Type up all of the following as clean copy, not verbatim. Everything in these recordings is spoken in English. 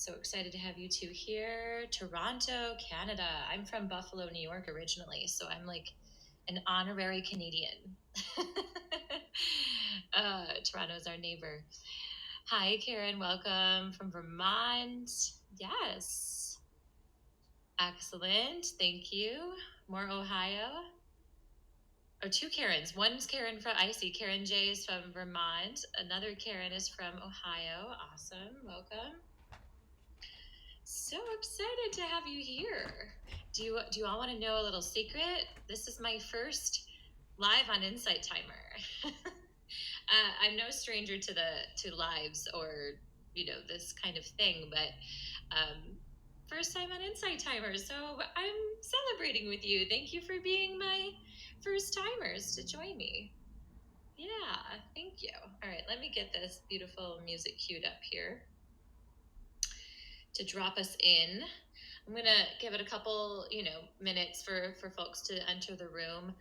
So excited to have you two here. Toronto, Canada. I'm from Buffalo, New York originally, so I'm like an honorary Canadian. Toronto's our neighbor. Hi, Karen. Welcome from Vermont. Yes. Excellent. Thank you. More Ohio. Or two Karens. One's Karen from, I see Karen J is from Vermont. Another Karen is from Ohio. Awesome. Welcome. So excited to have you here. Do you all want to know a little secret? This is my first live on Insight Timer. I'm no stranger to lives or this kind of thing, but first time on Insight Timer, so I'm celebrating with you. Thank you for being my first timers to join me. Yeah, thank you. All right, let me get this beautiful music queued up here to drop us in. I'm going to give it a couple, minutes for folks to enter the room.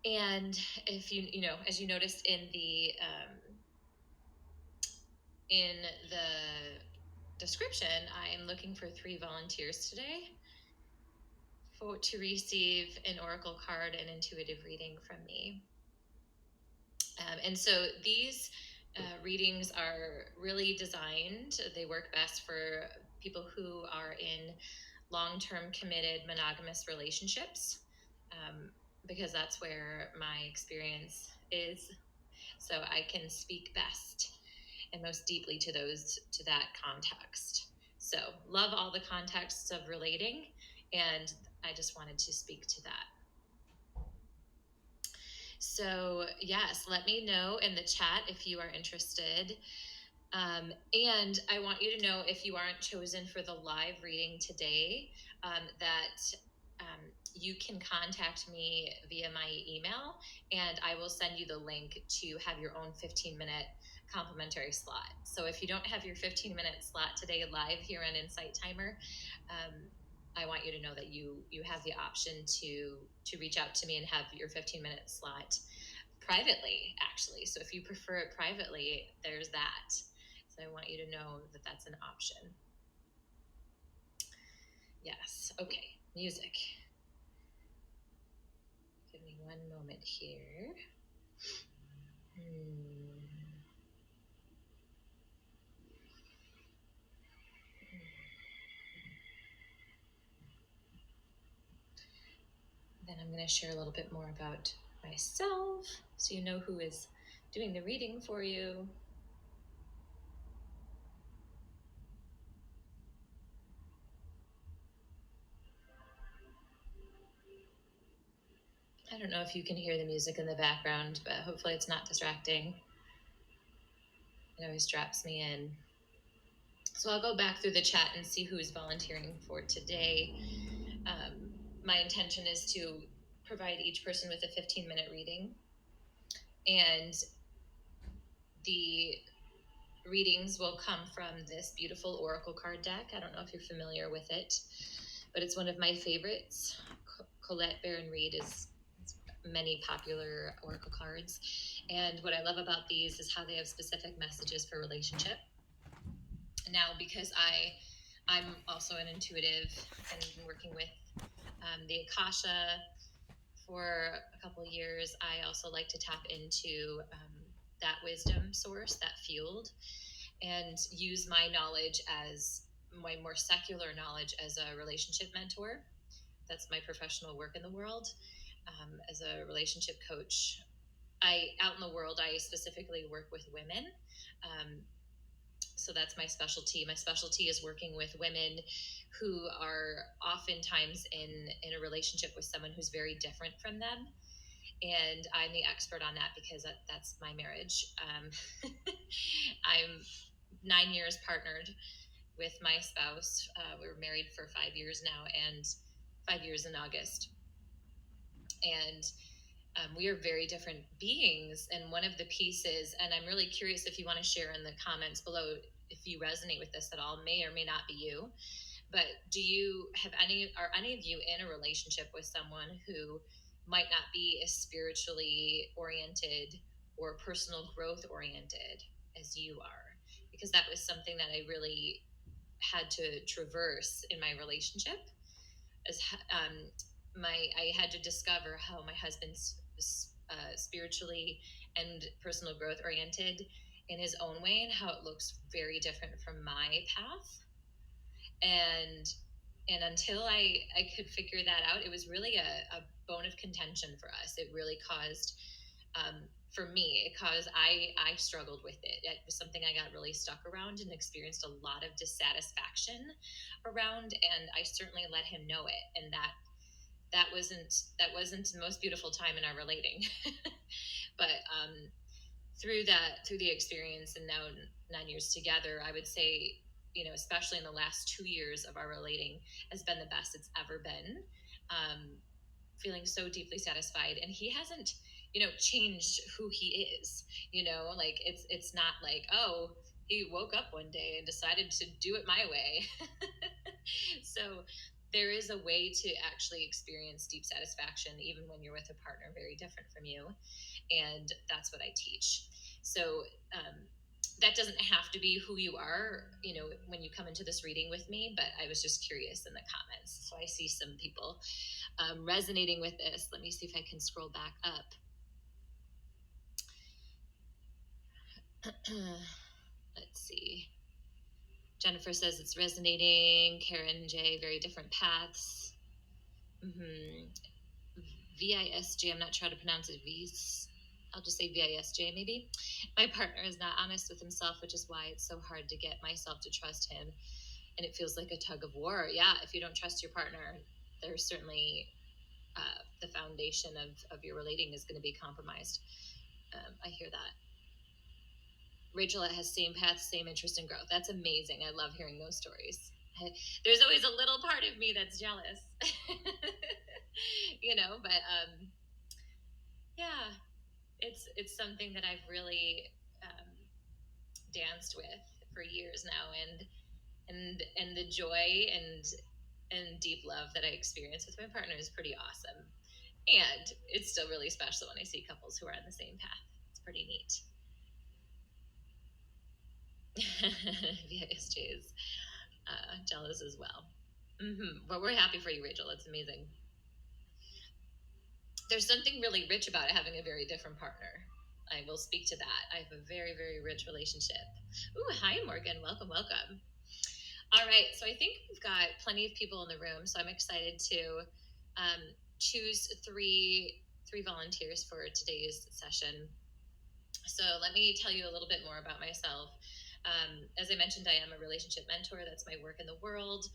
And if as you noticed in the description, I am looking for 3 volunteers today to receive an oracle card and intuitive reading from me. And so these readings are really designed. They work best for people who are in long-term committed monogamous relationships, because that's where my experience is. So I can speak best and most deeply to that context. So love all the contexts of relating, and I just wanted to speak to that. So yes, let me know in the chat if you are interested. And I want you to know, if you aren't chosen for the live reading today, that you can contact me via my email, and I will send you the link to have your own 15-minute complimentary slot. So if you don't have your 15-minute slot today live here on Insight Timer, I want you to know that you have the option to reach out to me and have your 15-minute slot privately, actually. So if you prefer it privately, there's that. So I want you to know that that's an option. Yes. Okay. Music. Give me one moment here. Then I'm going to share a little bit more about myself, so you know who is doing the reading for you. I don't know if you can hear the music in the background, but hopefully it's not distracting. It always drops me in. So I'll go back through the chat and see who's volunteering for today. My intention is to provide each person with a 15-minute reading. And the readings will come from this beautiful oracle card deck. I don't know if you're familiar with it, but it's one of my favorites. Colette Baron Reed is many popular oracle cards. And what I love about these is how they have specific messages for relationship. Now, because I'm also an intuitive and been working with the Akasha for a couple of years, I also like to tap into that wisdom source, that field, and use my knowledge, as my more secular knowledge, as a relationship mentor. That's my professional work in the world, as a relationship coach. Out in the world, I specifically work with women. So that's my specialty. My specialty is working with women who are oftentimes in a relationship with someone who's very different from them. And I'm the expert on that because that's my marriage. I'm 9 years partnered with my spouse. We're married for 5 years now, and 5 years in August. And we are very different beings. And one of the pieces, and I'm really curious if you want to share in the comments below if you resonate with this at all, may or may not be you, but are any of you in a relationship with someone who might not be as spiritually oriented or personal growth oriented as you are? Because that was something that I really had to traverse in my relationship. As I had to discover how my husband's spiritually and personal growth oriented in his own way, and how it looks very different from my path. And until I could figure that out, it was really a bone of contention for us. It really caused, for me, it caused, I struggled with it. It was something I got really stuck around and experienced a lot of dissatisfaction around, and I certainly let him know it. And that wasn't the most beautiful time in our relating. But through the experience, and now 9 years together, I would say, especially in the last 2 years of our relating, has been the best it's ever been. Feeling so deeply satisfied, and he hasn't, changed who he is. Like it's not like, oh, he woke up one day and decided to do it my way. So there is a way to actually experience deep satisfaction even when you're with a partner very different from you, and that's what I teach. So that doesn't have to be who you are, when you come into this reading with me, but I was just curious in the comments. So I see some people resonating with this. Let me see if I can scroll back up. Let's see. Jennifer says it's resonating. Karen J, very different paths. VISJ, I'm not sure how to pronounce it. I'll just say VISJ maybe. My partner is not honest with himself, which is why it's so hard to get myself to trust him. And it feels like a tug of war. Yeah, if you don't trust your partner, there's certainly the foundation of your relating is going to be compromised. I hear that. Rachel has same path, same interest in growth. That's amazing. I love hearing those stories. There's always a little part of me that's jealous, but yeah, it's something that I've really danced with for years now, and the joy and deep love that I experience with my partner is pretty awesome. And it's still really special when I see couples who are on the same path. It's pretty neat. VISJ is jealous as well. But we're happy for you, Rachel. That's amazing. There's something really rich about having a very different partner. I will speak to that. I have a very, very rich relationship. Ooh, hi, Morgan. Welcome, welcome. All right, so I think we've got plenty of people in the room, so I'm excited to choose three volunteers for today's session. So let me tell you a little bit more about myself. As I mentioned, I am a relationship mentor. That's my work in the world.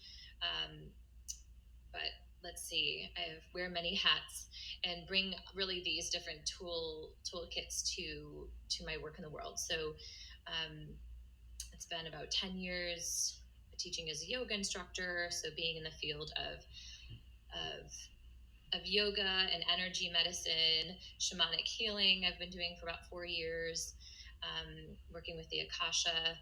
But let's see, I wear many hats and bring really these different toolkits to my work in the world. So it's been about 10 years teaching as a yoga instructor. So being in the field of yoga and energy medicine, shamanic healing, I've been doing for about 4 years, working with the Akasha,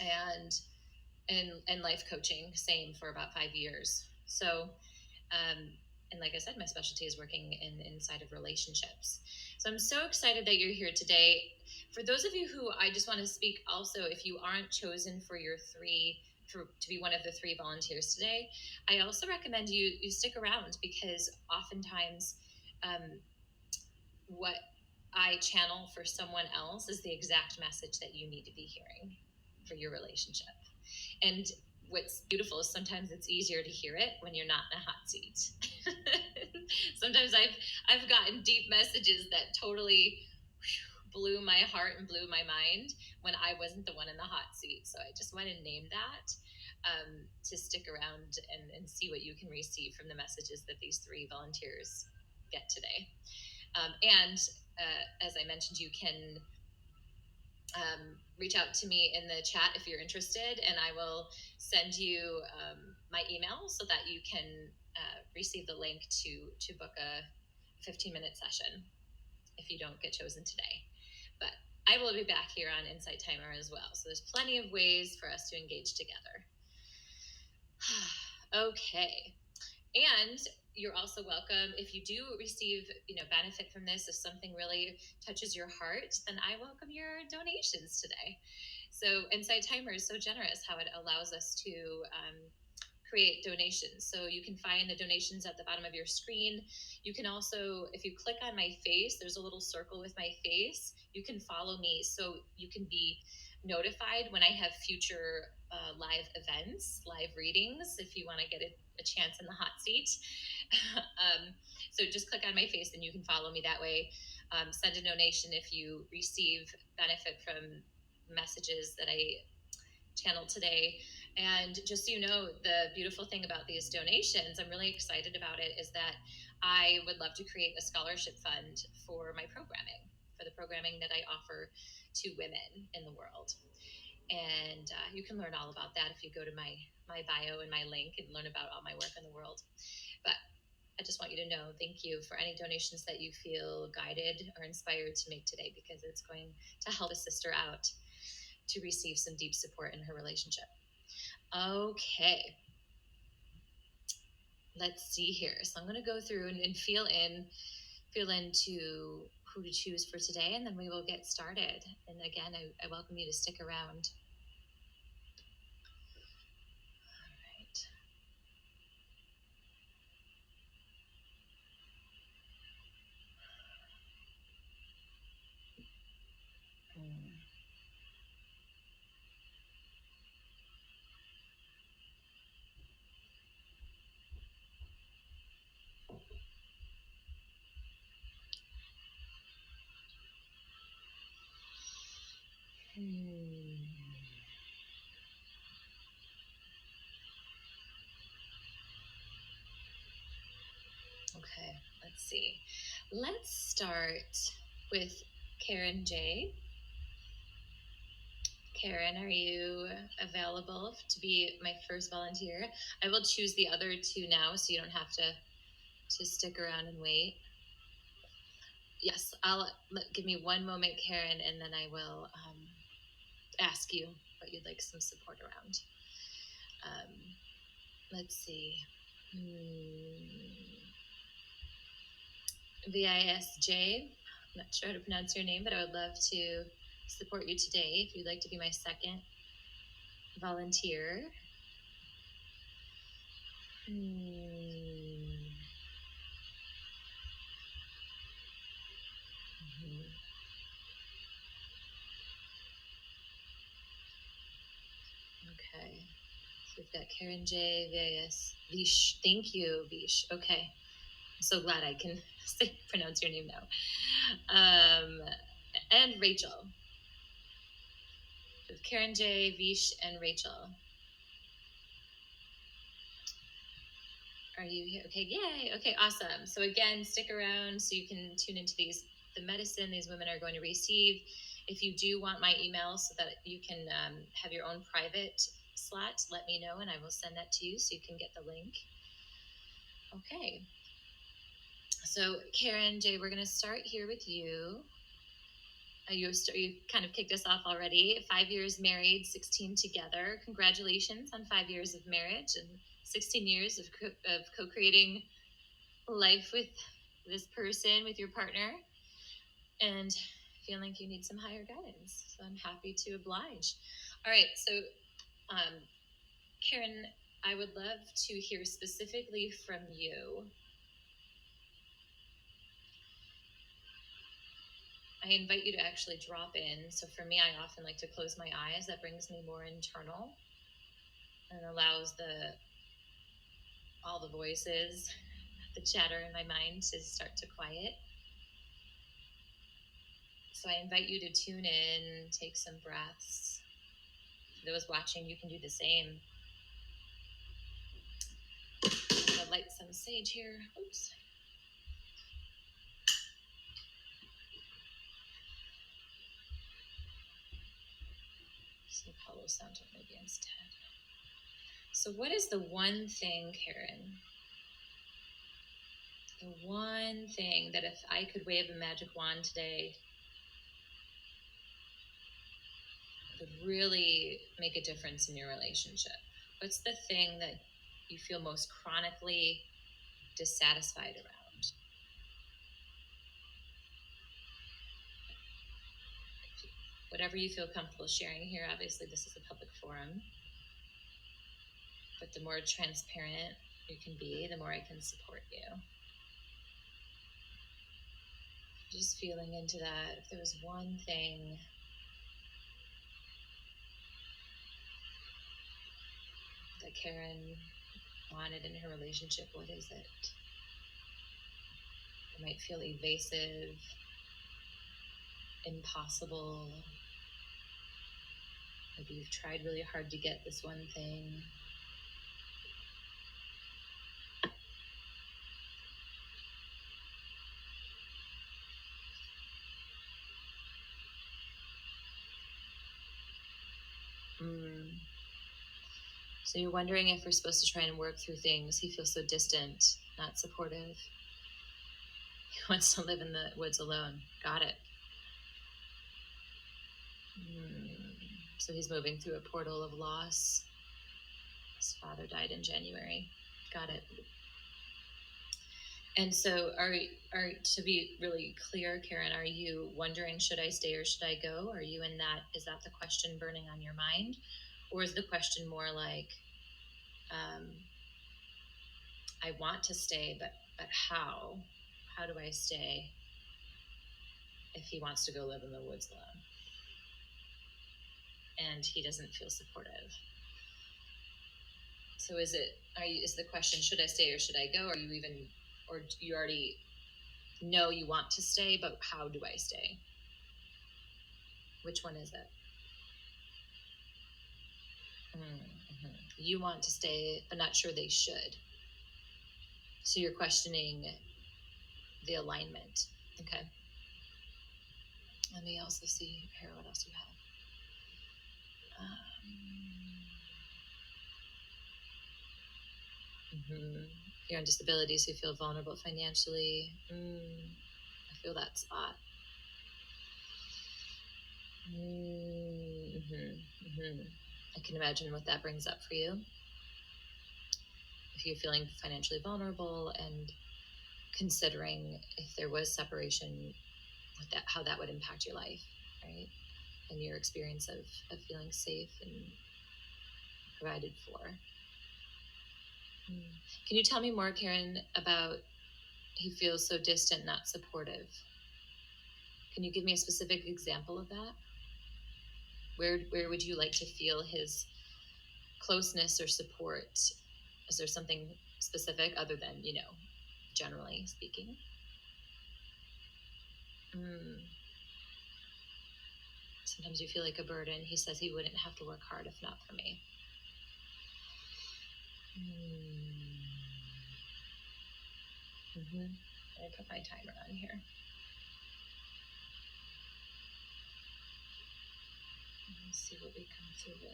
and life coaching, same, for about 5 years. So, and like I said, my specialty is working inside of relationships. So I'm so excited that you're here today. For those of you who, I just want to speak also, if you aren't chosen for to be one of the 3 volunteers today, I also recommend you stick around, because oftentimes what I channel for someone else is the exact message that you need to be hearing for your relationship. And what's beautiful is sometimes it's easier to hear it when you're not in a hot seat. Sometimes I've gotten deep messages that totally blew my heart and blew my mind when I wasn't the one in the hot seat. So I just want to name that, to stick around and see what you can receive from the messages that these 3 volunteers get today. And as I mentioned, you can reach out to me in the chat if you're interested, and I will send you my email so that you can receive the link to book a 15-minute session if you don't get chosen today. But I will be back here on Insight Timer as well, so there's plenty of ways for us to engage together. Okay, and you're also welcome, if you do receive benefit from this, if something really touches your heart, then I welcome your donations today. So Insight Timer is so generous how it allows us to create donations. So you can find the donations at the bottom of your screen. You can also, if you click on my face, there's a little circle with my face. You can follow me so you can be notified when I have future live events, live readings, if you want to get a chance in the hot seat. So just click on my face and you can follow me that way. Send a donation if you receive benefit from messages that I channeled today. And just so you know, the beautiful thing about these donations, I'm really excited about it, is that I would love to create a scholarship fund for my programming, for the programming that I offer to women in the world. And you can learn all about that if you go to my bio and my link and learn about all my work in the world. But I just want you to know, thank you for any donations that you feel guided or inspired to make today, because it's going to help a sister out to receive some deep support in her relationship. Okay, let's see here. So I'm going to go through and feel into who to choose for today, and then we will get started. And again, I welcome you to stick around. All right. Okay, let's see. Let's start with Karen J. Karen, are you available to be my first volunteer? I will choose the other two now, so you don't have to stick around and wait. Yes, give me one moment, Karen, and then I will ask you what you'd like some support around. Let's see. VISJ, I'm not sure how to pronounce your name, but I would love to support you today if you'd like to be my second volunteer. Okay. So we've got Karen J, VIS, Vish. Thank you, Vish. Okay. I'm so glad I can pronounce your name now. And Rachel. With Karen J, Vish, and Rachel. Are you here? Okay, yay. Okay, awesome. So again, stick around so you can tune into the medicine these women are going to receive. If you do want my email so that you can have your own private slot, let me know and I will send that to you so you can get the link. Okay. So Karen J, we're going to start here with you. You kind of kicked us off already. 5 years married, 16 together. Congratulations on 5 years of marriage and 16 years of co-creating life with this person, with your partner, and feeling like you need some higher guidance. So I'm happy to oblige. All right, so Karen, I would love to hear specifically from you. I invite you to actually drop in. So for me, I often like to close my eyes. That brings me more internal and allows all the voices, the chatter in my mind to start to quiet. So I invite you to tune in, take some breaths. For those watching, you can do the same. I'll light some sage here. Oops. Some hollow sound maybe instead. So what is the one thing, Karen? The one thing that if I could wave a magic wand today would really make a difference in your relationship? What's the thing that you feel most chronically dissatisfied around? whatever you feel comfortable sharing here. Obviously, this is a public forum, but the more transparent you can be, the more I can support you. Just feeling into that. If there was one thing that Karen wanted in her relationship, what is it? It might feel evasive, impossible. Maybe you've tried really hard to get this one thing. So you're wondering if we're supposed to try and work through things. He feels so distant, not supportive. He wants to live in the woods alone. Got it. So he's moving through a portal of loss. His father died in January. Got it. And so to be really clear, Karen, are you wondering, should I stay or should I go? Are you in that, is that the question burning on your mind? Or is the question more like, I want to stay, but how? How do I stay if he wants to go live in the woods alone? And he doesn't feel supportive. So is the question, should I stay or should I go? Or do you already know you want to stay, but how do I stay? Which one is it? Mm-hmm. You want to stay, but not sure they should. So you're questioning the alignment. Okay. Let me also see here what else you have. You're on disability, so you feel vulnerable financially. I feel that spot. I can imagine what that brings up for you. If you're feeling financially vulnerable and considering if there was separation, how that would impact your life, right? And your experience of feeling safe and provided for. Can you tell me more, Karen, about he feels so distant, not supportive? Can you give me a specific example of that? Where would you like to feel his closeness or support? Is there something specific other than, generally speaking? Sometimes you feel like a burden. He says he wouldn't have to work hard if not for me. I put my timer on here. Let's see what we come through with.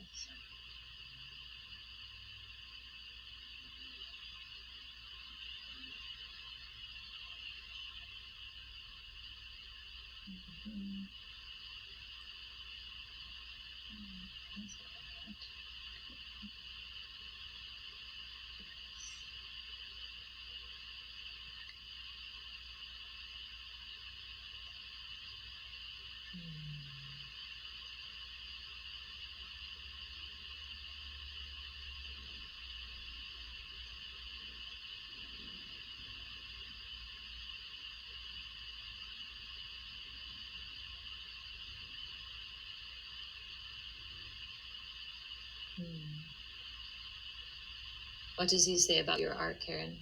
What does he say about your art, Karen?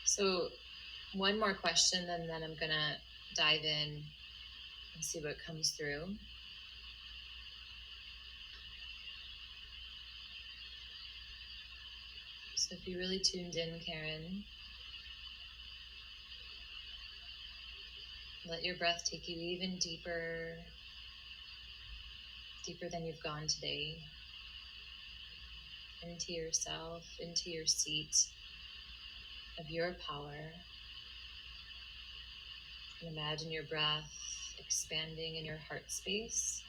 So one more question, and then I'm going to dive in and see what comes through. So So if you really tuned in, Karen, let your breath take you even deeper, deeper than you've gone today, into yourself, into your seat of your power. And imagine your breath expanding in your heart space.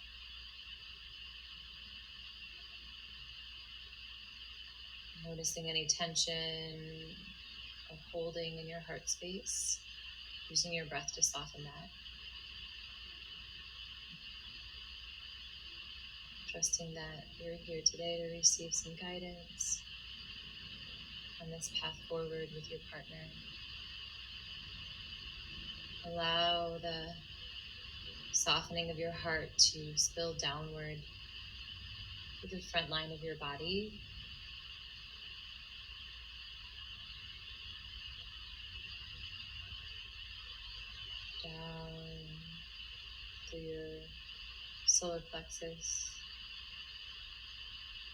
Noticing any tension or holding in your heart space, using your breath to soften that. Trusting that you're here today to receive some guidance on this path forward with your partner. Allow the softening of your heart to spill downward to the front line of your body. Down through your solar plexus,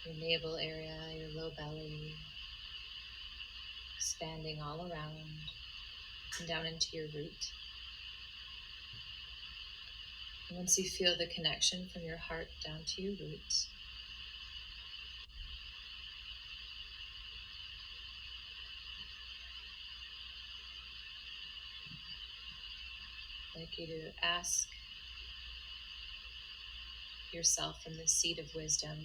your navel area, your low belly, expanding all around and down into your root. And once you feel the connection from your heart down to your root, I'd like you to ask yourself from the seat of wisdom,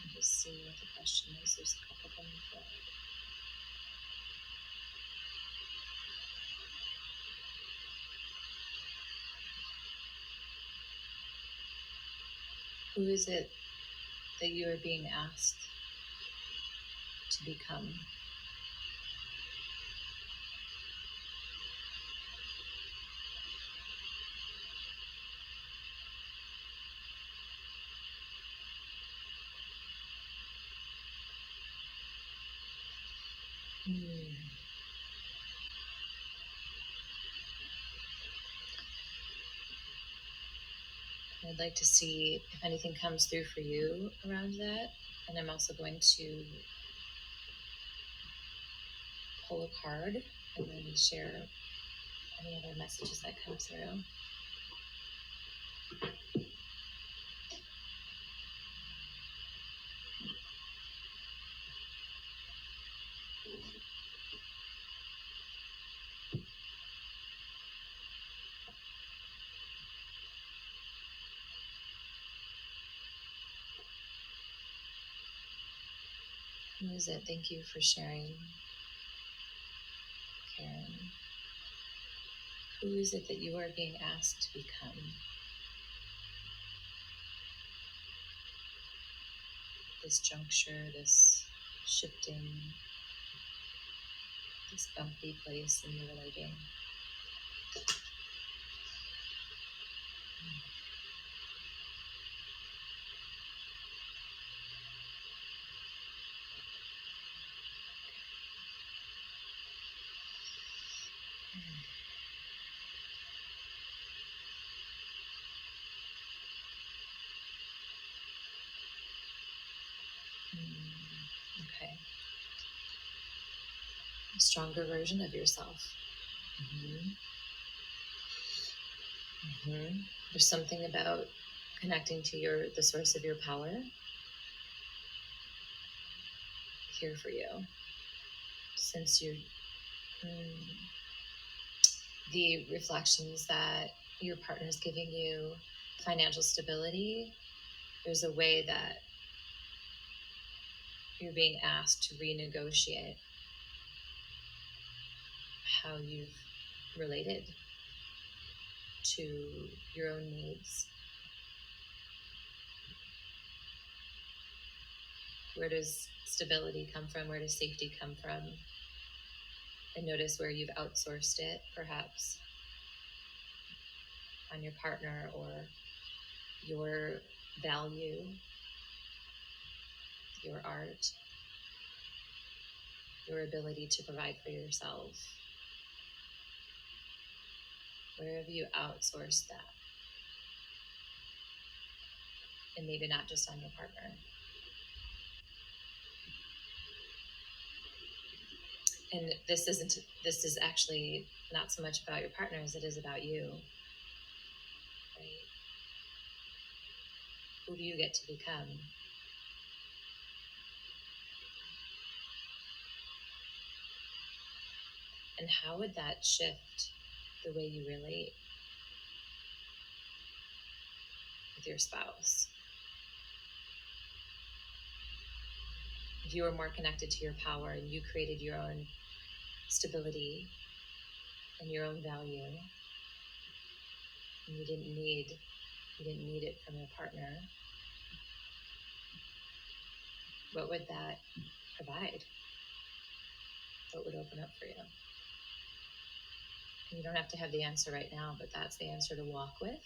and just see what the question is. There's a couple coming forward. Who is it that you are being asked to become? I'd like to see if anything comes through for you around that. And I'm also going to pull a card and then share any other messages that come through. Who is it? Thank you for sharing, Karen. Who is it that you are being asked to become? This juncture, this shifting, this bumpy place in your relating. Okay. A stronger version of yourself. There's something about connecting to the source of your power here for you. Since the reflections that your partner is giving you, financial stability, there's a way that you're being asked to renegotiate how you've related to your own needs. Where does stability come from? Where does safety come from? And notice where you've outsourced it, perhaps, on your partner or your value, your art. your ability to provide for yourself? Where have you outsourced that? And maybe not just on your partner. And this is actually not so much about your partner as it is about you, right? Who do you get to become? And how would that shift the way you relate with your spouse? If you were more connected to your power and you created your own stability and your own value, and you didn't need it from your partner, what would that provide? What would open up for you? And you don't have to have the answer right now, but that's the answer to walk with.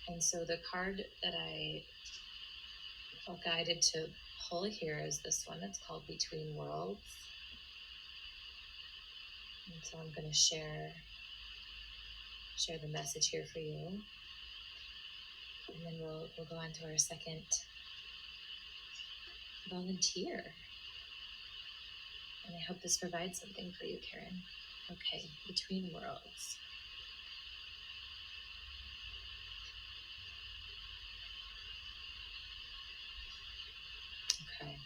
And so the card that I felt guided to pull here is this one. It's called Between Worlds. And so I'm going to share the message here for you. And then we'll go on to our second volunteer. And I hope this provides something for you, Karen. Okay, Between Worlds. Okay.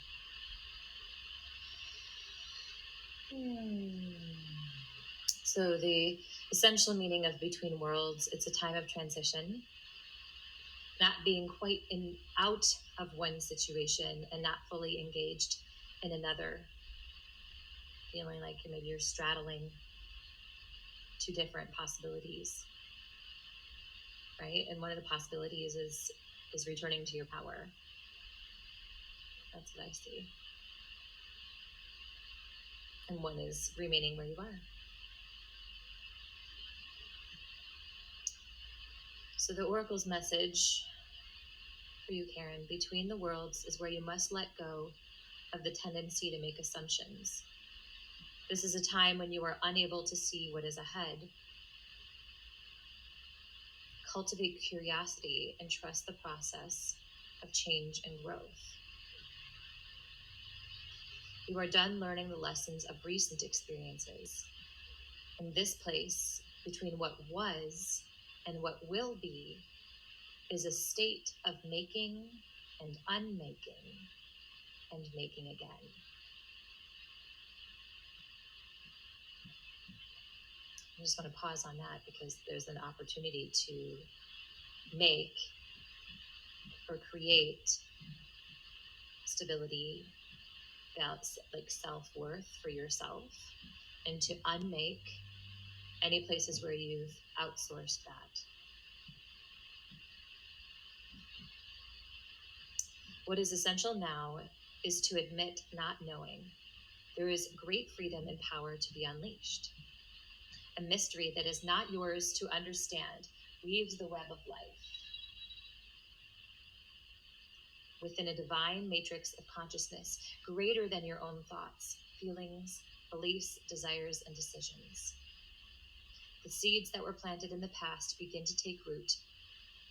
So the essential meaning of Between Worlds, it's a time of transition, not being quite out of one situation and not fully engaged in another, feeling like maybe you're straddling two different possibilities, right? And one of the possibilities is returning to your power. That's what I see. And one is remaining where you are. So the Oracle's message for you, Karen, Between the Worlds is where you must let go of the tendency to make assumptions. This is a time when you are unable to see what is ahead. Cultivate curiosity and trust the process of change and growth. You are done learning the lessons of recent experiences. In this place, between what was and what will be, is a state of making and unmaking and making again. I just want to pause on that because there's an opportunity to make or create stability, like self-worth for yourself, and to unmake any places where you've outsourced that. What is essential now is to admit not knowing. There is great freedom and power to be unleashed. A mystery that is not yours to understand weaves the web of life within a divine matrix of consciousness greater than your own thoughts, feelings, beliefs, desires, and decisions. The seeds that were planted in the past begin to take root,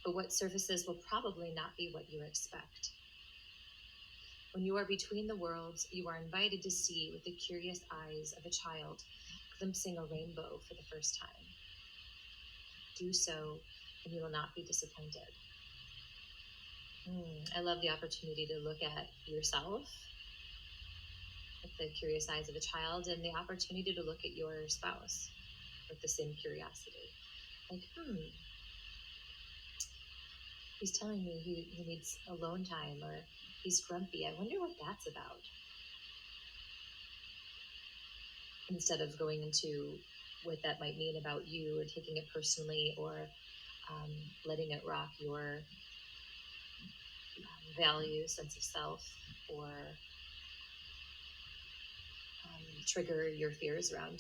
but what surfaces will probably not be what you expect. When you are between the worlds, you are invited to see with the curious eyes of a child glimpsing a rainbow for the first time. Do so, and you will not be disappointed. I love the opportunity to look at yourself with the curious eyes of a child and the opportunity to look at your spouse with the same curiosity. Like, he's telling me he needs alone time, or he's grumpy. I wonder what that's about. Instead of going into what that might mean about you or taking it personally or letting it rock your value, sense of self, or trigger your fears around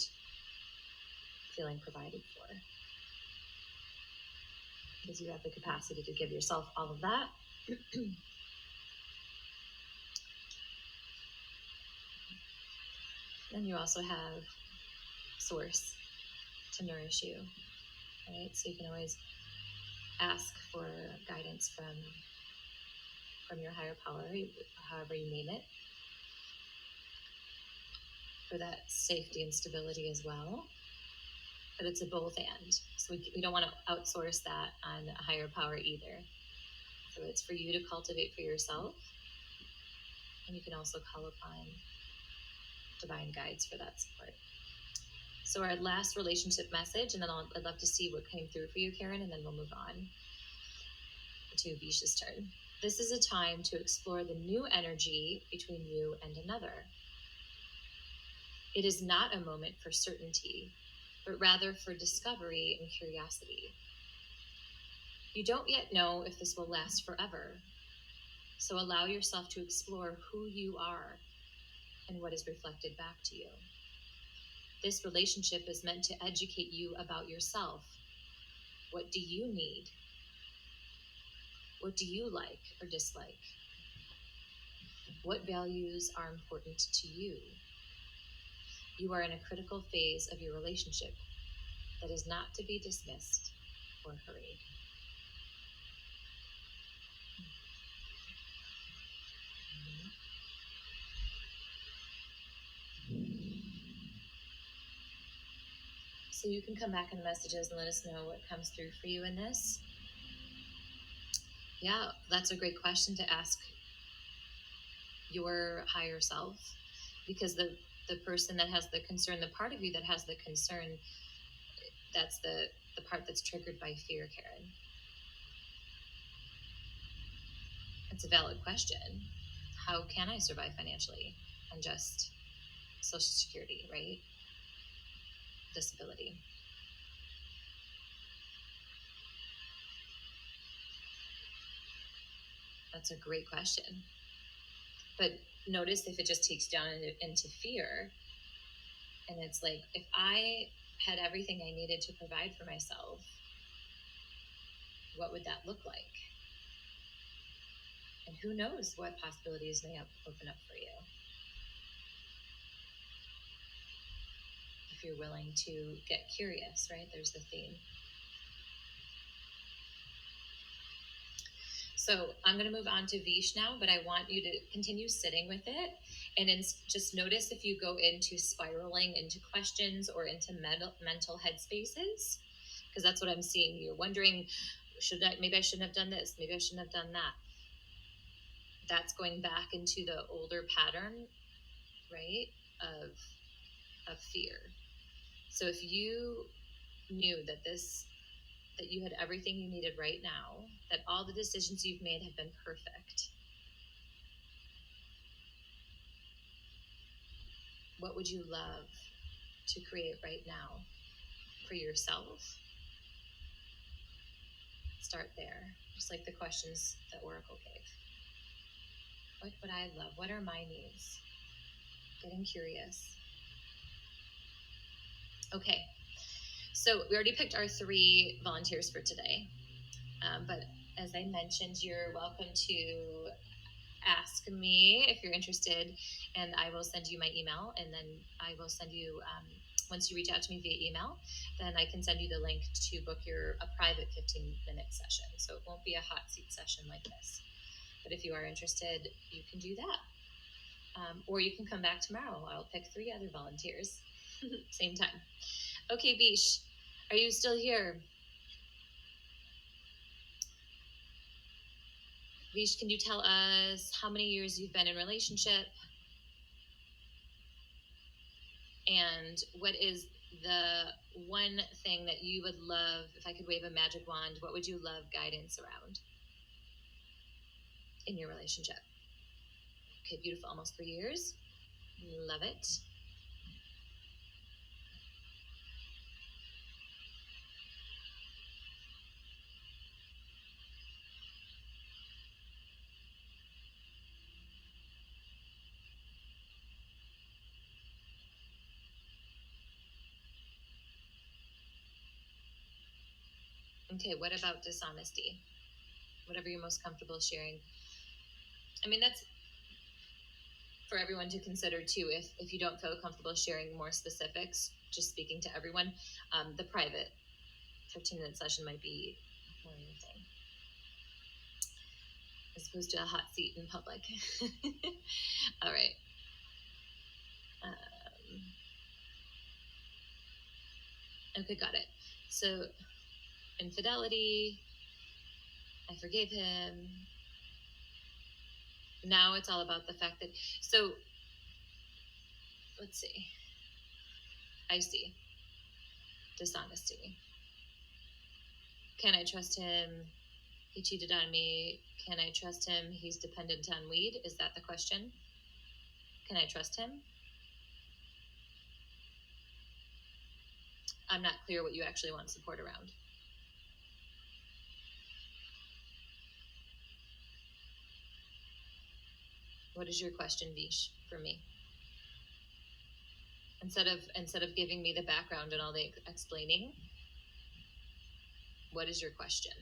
feeling provided for. because you have the capacity to give yourself all of that. Then you also have source to nourish you, right? So you can always ask for guidance from your higher power, however you name it, for that safety and stability as well. But it's a both and. So we don't want to outsource that on a higher power either. So it's for you to cultivate for yourself. And you can also call upon divine guides for that support. So our last relationship message, and then I'd love to see what came through for you, Karen, and then we'll move on to Vish's turn. This is a time to explore the new energy between you and another. It is not a moment for certainty, but rather for discovery and curiosity. You don't yet know if this will last forever, so allow yourself to explore who you are and what is reflected back to you. This relationship is meant to educate you about yourself. What do you need? What do you like or dislike? What values are important to you? You are in a critical phase of your relationship that is not to be dismissed or hurried. So you can come back in the messages and let us know what comes through for you in this. Yeah, that's a great question to ask your higher self, because the person that has the concern, the part of you that has the concern, that's the part that's triggered by fear, Karen. It's a valid question. How can I survive financially on just Social Security, right? Disability. That's a great question. But notice if it just takes down into fear, and it's like, if I had everything I needed to provide for myself, what would that look like? And who knows what possibilities may open up for you if you're willing to get curious, right? There's the theme. So I'm going to move on to Vish now, but I want you to continue sitting with it, and just notice if you go into spiraling into questions or into mental headspaces, because that's what I'm seeing. You're wondering, maybe I shouldn't have done this, maybe I shouldn't have done that. That's going back into the older pattern, right, of fear. So if you knew that you had everything you needed right now, that all the decisions you've made have been perfect, what would you love to create right now for yourself? Start there, just like the questions that Oracle gave. What would I love? What are my needs? Getting curious. Okay, so we already picked our 3 volunteers for today, but as I mentioned, you're welcome to ask me if you're interested, and I will send you my email, and then I will send you, once you reach out to me via email, then I can send you the link to book a private 15-minute session. So it won't be a hot seat session like this, but if you are interested, you can do that. Or you can come back tomorrow. I'll pick 3 other volunteers, same time. Okay, Vish, are you still here? Vish, can you tell us how many years you've been in relationship? And what is the one thing that you would love, if I could wave a magic wand, what would you love guidance around in your relationship? Okay, beautiful. Almost 3 years. Love it. Okay, what about dishonesty? Whatever you're most comfortable sharing. I mean, that's for everyone to consider too. If you don't feel comfortable sharing more specifics, just speaking to everyone, the private 15-minute session might be more your thing, as opposed to a hot seat in public. All right. Okay, got it. So, infidelity, I forgave him. Now it's all about the fact that, so, let's see. I see. Dishonesty. Can I trust him? He cheated on me. Can I trust him? He's dependent on weed. Is that the question? Can I trust him? I'm not clear what you actually want support around. What is your question, Vish, for me? Instead of giving me the background and all the explaining, what is your question?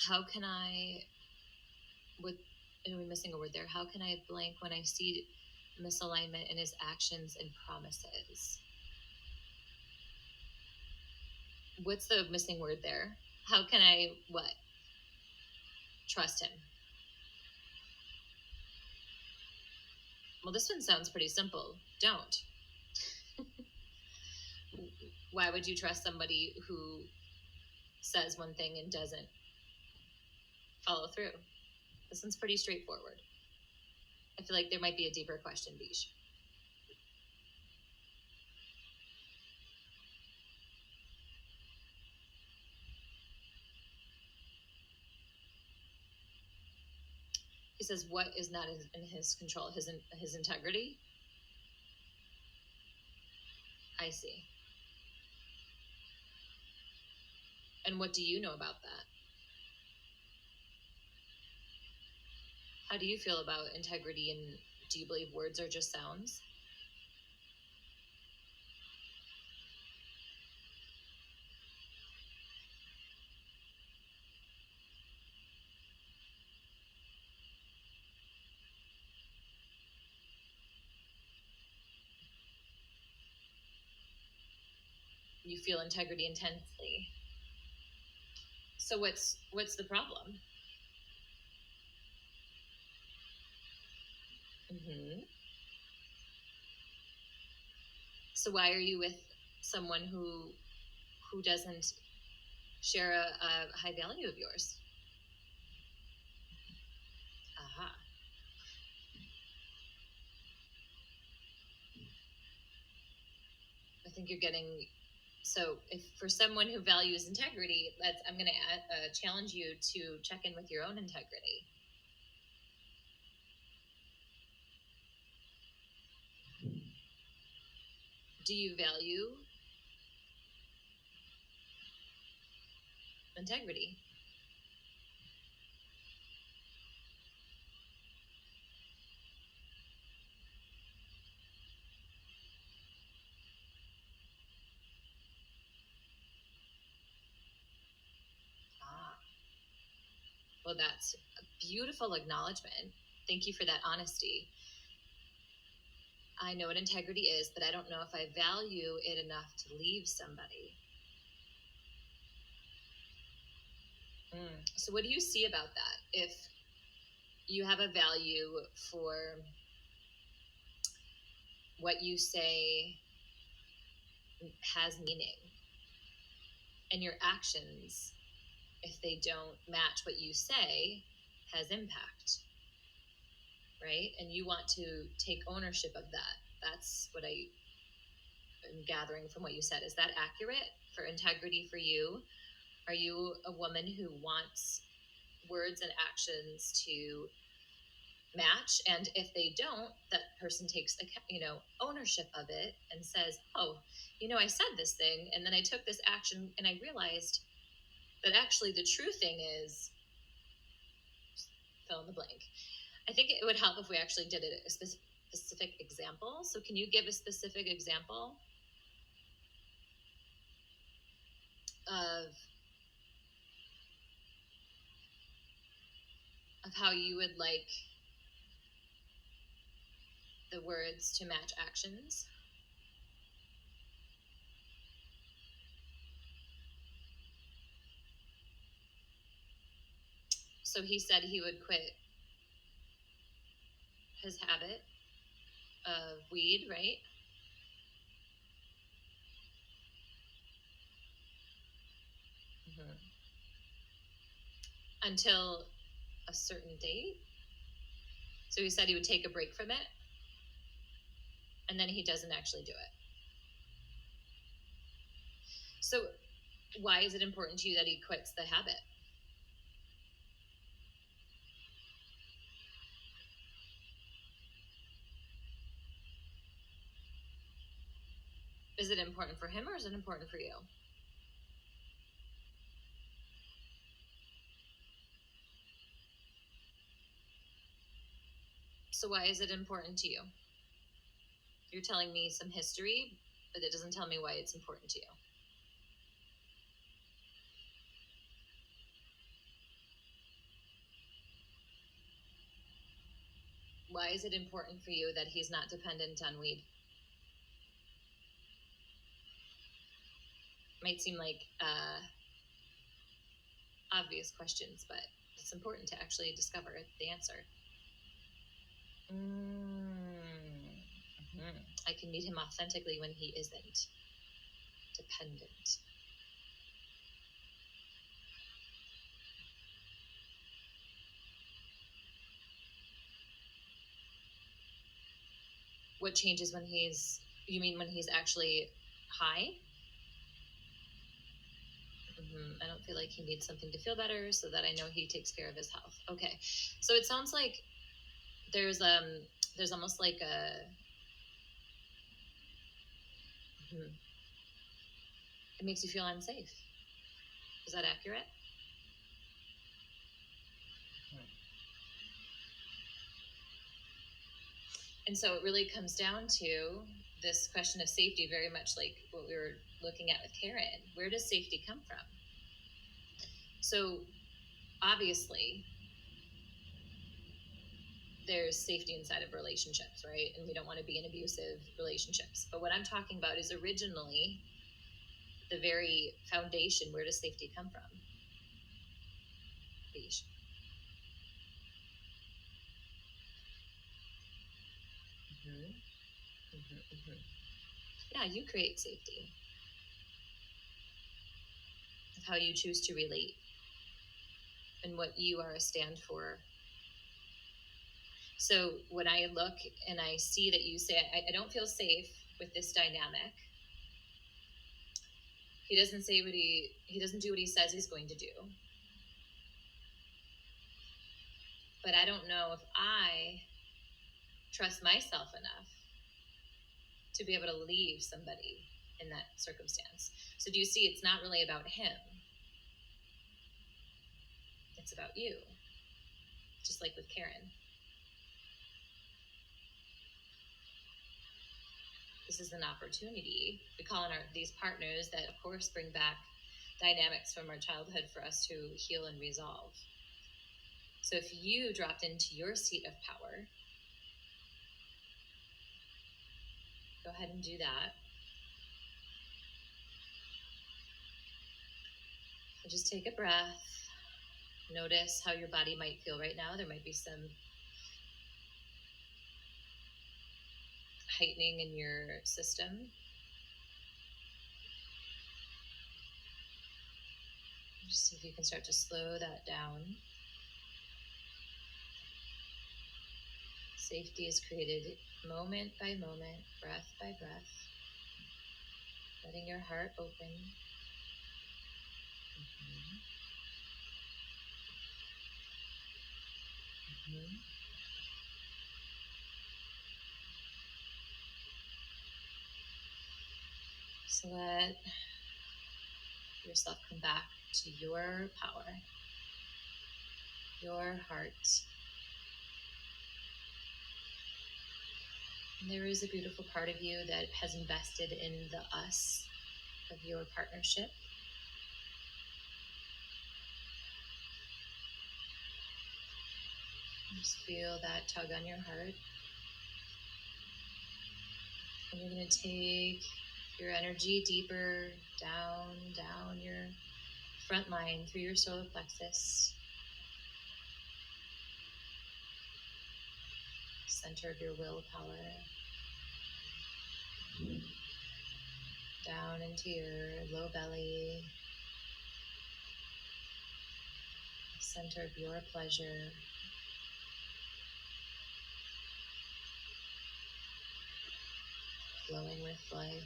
How can I, are we missing a word there? How can I blank when I see misalignment in his actions and promises? What's the missing word there? How can I, what? Trust him. Well, this one sounds pretty simple. Don't. Why would you trust somebody who says one thing and doesn't follow through? This one's pretty straightforward. I feel like there might be a deeper question, Vish. He says, what is not in his control? His integrity? I see. And what do you know about that? How do you feel about integrity, and do you believe words are just sounds? You feel integrity intensely. So what's the problem? Mm-hmm. So why are you with someone who doesn't share a high value of yours? Aha. I think you're getting, so if for someone who values integrity, I'm going to challenge you to check in with your own integrity. Do you value integrity? Ah, well, that's a beautiful acknowledgement. Thank you for that honesty. I know what integrity is, but I don't know if I value it enough to leave somebody. So what do you see about that? If you have a value for what you say has meaning, and your actions, if they don't match what you say, has impact, right? And you want to take ownership of that. That's what I am gathering from what you said. Is that accurate for integrity for you? Are you a woman who wants words and actions to match, and if they don't, that person takes ownership of it and says, oh, I said this thing and then I took this action and I realized that actually the true thing is fill in the blank. I think it would help if we actually did a specific example. So can you give a specific example of how you would like the words to match actions? So he said he would quit his habit of weed, right? Mm-hmm. Until a certain date. So he said he would take a break from it, and then he doesn't actually do it. So why is it important to you that he quits the habit? Is it important for him or is it important for you? So why is it important to you? You're telling me some history, but it doesn't tell me why it's important to you. Why is it important for you that he's not dependent on weed? Might seem like obvious questions, but it's important to actually discover the answer. Mm-hmm. I can meet him authentically when he isn't dependent. What changes when you mean when he's actually high? Mm-hmm. I don't feel like he needs something to feel better so that I know he takes care of his health. Okay. So it sounds like there's almost like it makes you feel unsafe. Is that accurate? And so it really comes down to this question of safety, very much like what we were looking at with Karen. Where does safety come from? So obviously, there's safety inside of relationships, right? And we don't want to be in abusive relationships. But what I'm talking about is originally the very foundation. Where does safety come from? Beige. Mm-hmm. Mm-hmm. Mm-hmm. Yeah, you create safety of how you choose to relate and what you are a stand for. So when I look and I see that you say, I don't feel safe with this dynamic, he doesn't say he doesn't do what he says he's going to do. But I don't know if I trust myself enough to be able to leave somebody in that circumstance. So do you see, it's not really about him. It's about you. Just like with Karen. This is an opportunity. We call on these partners that, of course, bring back dynamics from our childhood for us to heal and resolve. So if you dropped into your seat of power, go ahead and do that. And just take a breath. Notice how your body might feel right now. There might be some heightening in your system. Just see if you can start to slow that down. Safety is created moment by moment, breath by breath. Letting your heart open. Mhm. So let yourself come back to your power, your heart. And there is a beautiful part of you that has invested in the us of your partnership. Just feel that tug on your heart. And you're going to take your energy deeper down your front line through your solar plexus, center of your willpower, down into your low belly, center of your pleasure, flowing with life,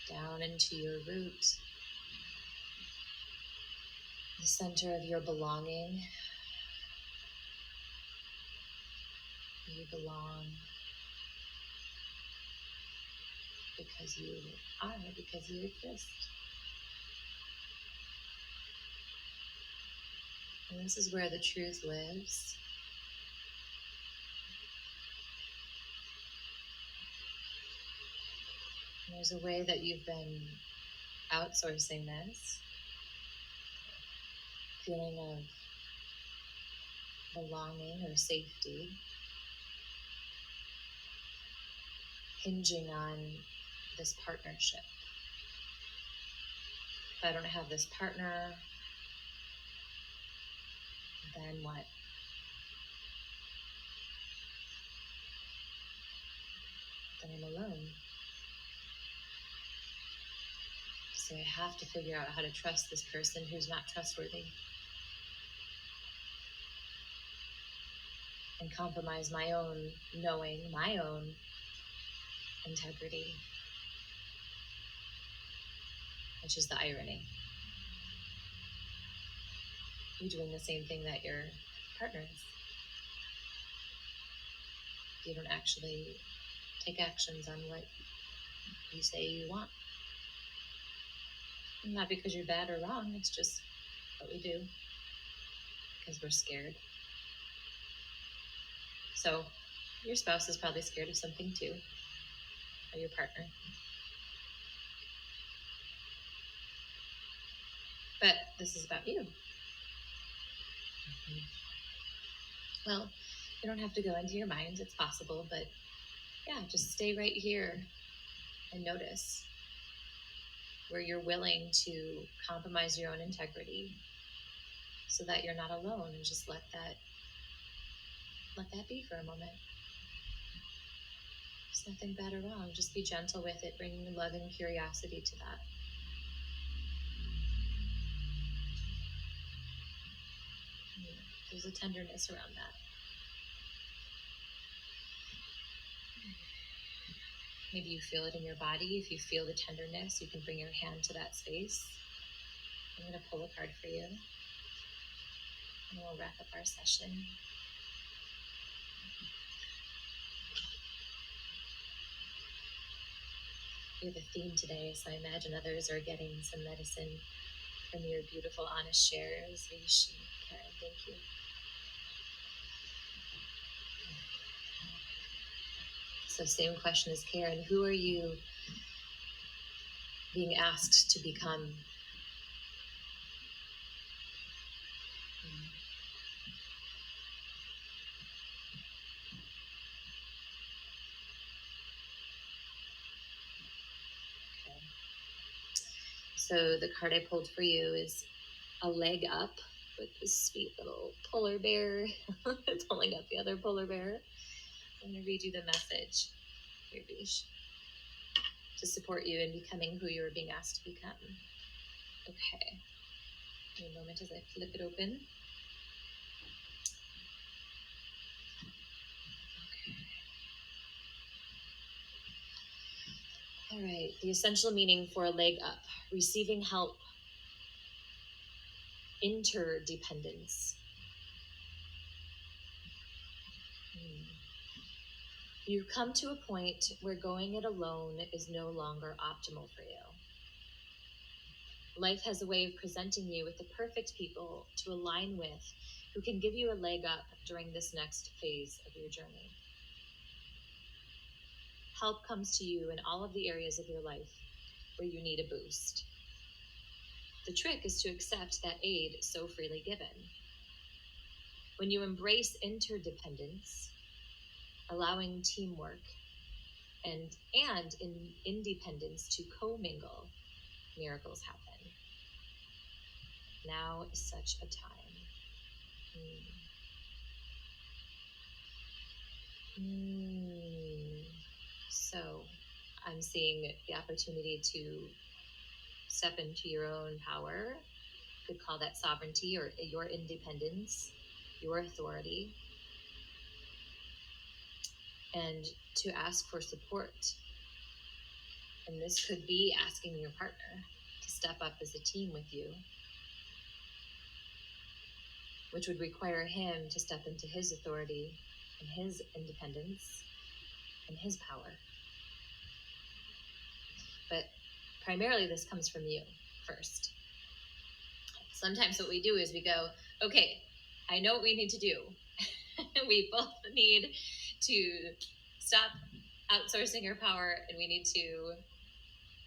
down into your root, the center of your belonging. You belong because you are, because you exist. And this is where the truth lives. And there's a way that you've been outsourcing this feeling of belonging or safety, hinging on this partnership. If I don't have this partner, then what? Then I'm alone. So I have to figure out how to trust this person who's not trustworthy and compromise my own knowing, my own integrity, which is the irony. You're doing the same thing that your partner is. You don't actually take actions on what you say you want. Not because you're bad or wrong, it's just what we do because we're scared. So your spouse is probably scared of something too, or your partner. But this is about you. Well, you don't have to go into your mind, it's possible, but yeah, just stay right here and notice where you're willing to compromise your own integrity so that you're not alone, and just let that be for a moment. There's nothing bad or wrong. Just be gentle with it, bringing love and curiosity to that. There's a tenderness around that. Maybe you feel it in your body. If you feel the tenderness, you can bring your hand to that space. I'm going to pull a card for you, and we'll wrap up our session. We have a theme today, so I imagine others are getting some medicine from your beautiful, honest shares. Rishi, Karen, thank you. So same question as Karen. Who are you being asked to become? Okay. So the card I pulled for you is a leg up with this sweet little polar bear pulling up the other polar bear. I'm going to read you the message here, Bish, to support you in becoming who you are being asked to become. Okay. Give me a moment as I flip it open. All right, the essential meaning for a leg up: receiving help interdependence. You've come to a point where going it alone is no longer optimal for you. Life has a way of presenting you with the perfect people to align with who can give you a leg up during this next phase of your journey. Help comes to you in all of the areas of your life where you need a boost. The trick is to accept that aid so freely given. When you embrace interdependence, allowing teamwork and in independence to commingle, miracles happen. Now is such a time. So I'm seeing the opportunity to step into your own power. You could call that sovereignty or your independence, your authority, and to ask for support. And this could be asking your partner to step up as a team with you, which would require him to step into his authority and his independence and his power. But primarily this comes from you first. Sometimes what we do is we go, okay, I know what we need to do. We both need to stop outsourcing our power, and we need to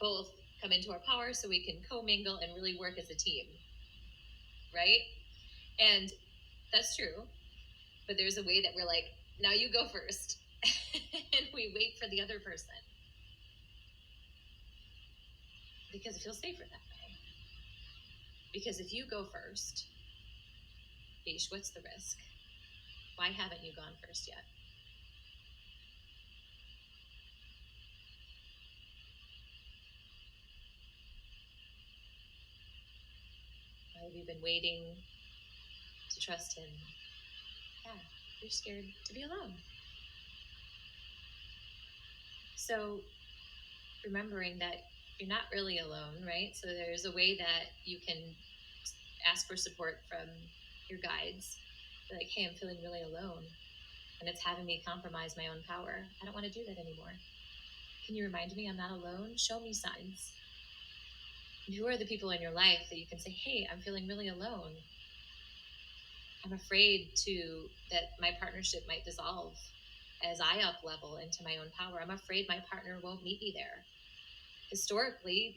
both come into our power so we can commingle and really work as a team, right? And that's true, but there's a way that we're like, now you go first, and we wait for the other person because it feels safer that way. Because if you go first, Ish, what's the risk? Why haven't you gone first yet? Why have you been waiting to trust him? Yeah, you're scared to be alone. So remembering that you're not really alone, right? So there's a way that you can ask for support from your guides. Be like, hey, I'm feeling really alone, and it's having me compromise my own power. I don't want to do that anymore. Can you remind me I'm not alone? Show me signs. And who are the people in your life that you can say, hey, I'm feeling really alone. I'm afraid that my partnership might dissolve as I up level into my own power. I'm afraid my partner won't meet me there. Historically,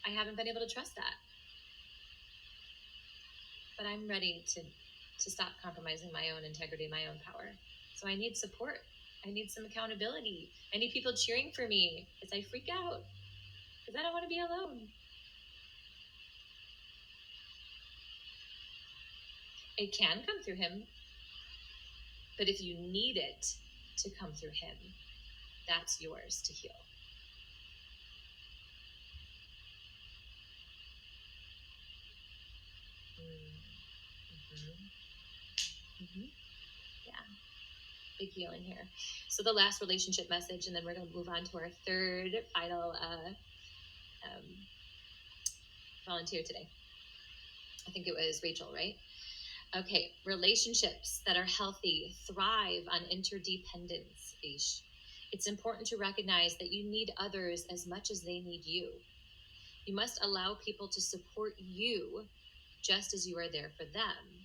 I haven't been able to trust that. But I'm ready to stop compromising my own integrity, my own power. So I need support. I need some accountability. I need people cheering for me as I freak out because I don't want to be alone. It can come through him, but if you need it to come through him, that's yours to heal. Yeah, big healing here. So the last relationship message, and then we're going to move on to our third final volunteer today. I think it was Rachel, right? Okay, relationships that are healthy thrive on interdependence, Ish. It's important to recognize that you need others as much as they need you. You must allow people to support you just as you are there for them.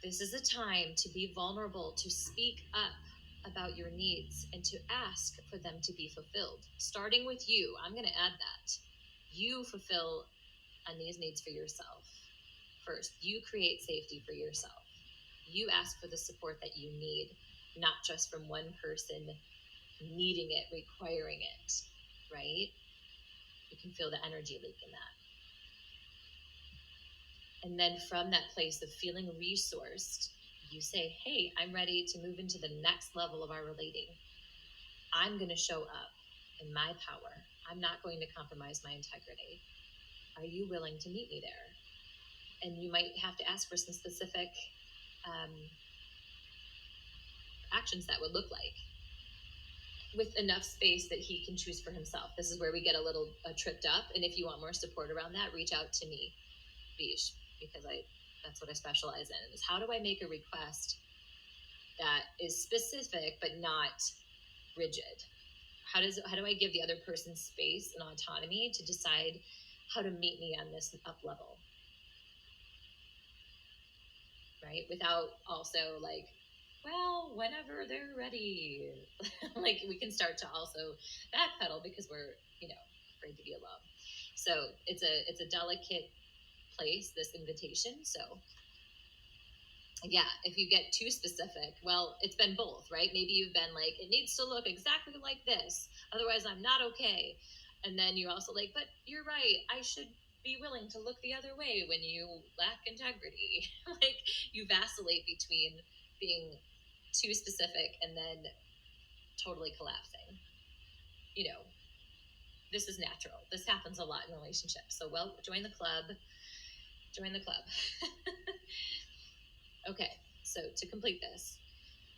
This is a time to be vulnerable, to speak up about your needs, and to ask for them to be fulfilled. Starting with you, I'm going to add that. You fulfill on these needs for yourself. First, you create safety for yourself. You ask for the support that you need, not just from one person needing it, requiring it, right? You can feel the energy leak in that. And then from that place of feeling resourced, you say, hey, I'm ready to move into the next level of our relating. I'm going to show up in my power. I'm not going to compromise my integrity. Are you willing to meet me there? And you might have to ask for some specific actions that would look like. with enough space that he can choose for himself. This is where we get a little tripped up. And if you want more support around that, reach out to me, Vish, because that's what I specialize in. Is how do I make a request that is specific but not rigid? How do I give the other person space and autonomy to decide how to meet me on this up level, right? Without also like, well, whenever they're ready, like we can start to also backpedal because we're, afraid to be alone. So it's a delicate place, this invitation. So yeah, if you get too specific, well, it's been both, right? Maybe you've been like, it needs to look exactly like this, otherwise I'm not okay. And then you're also like, but you're right, I should be willing to look the other way when you lack integrity. Like you vacillate between being too specific and then totally collapsing. This is natural. This happens a lot in relationships. So, well, join the club. Okay, so to complete this,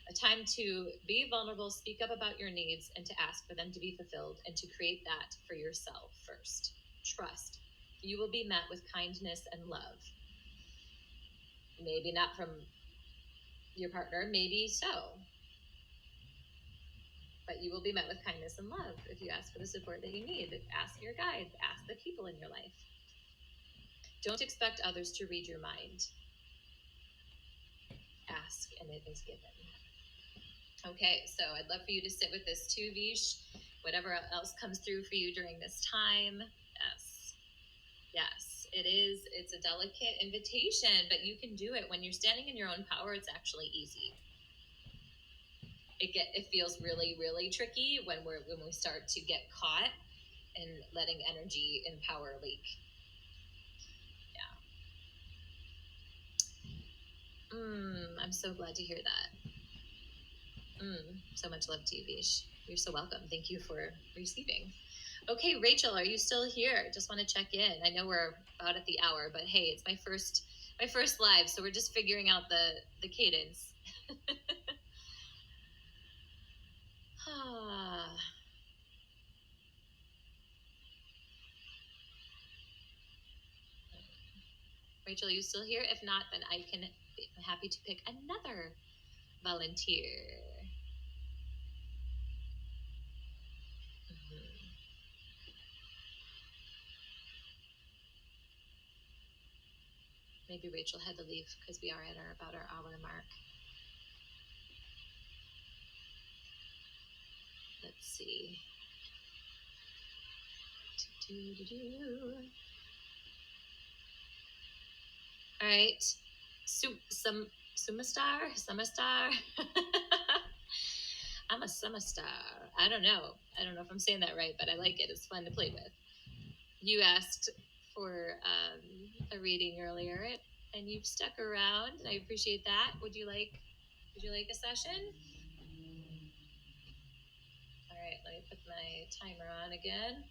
a time to be vulnerable, speak up about your needs, and to ask for them to be fulfilled, and to create that for yourself first. Trust. You will be met with kindness and love. Maybe not from your partner, maybe so. But you will be met with kindness and love if you ask for the support that you need. Ask your guides, ask the people in your life. Don't expect others to read your mind. Ask and it is given. Okay, so I'd love for you to sit with this too, Vish. Whatever else comes through for you during this time. Yes, it is. It's a delicate invitation, but you can do it. When you're standing in your own power, it's actually easy. It feels really, really tricky when we start to get caught in letting energy and power leak. Yeah. I'm so glad to hear that. So much love to you, Vish. You're so welcome. Thank you for receiving. Okay, Rachel, are you still here? Just want to check in. I know we're about at the hour, but hey, it's my first live, so we're just figuring out the cadence. Rachel, are you still here? If not, then I'm happy to pick another volunteer. Maybe Rachel had to leave because we are at about our hour mark. Let's see. All right. Sumastar. I'm a Sumastar. I don't know if I'm saying that right, but I like it. It's fun to play with. You asked for a reading earlier, and you've stuck around, and I appreciate that. Would you like a session? All right, let me put my timer on again.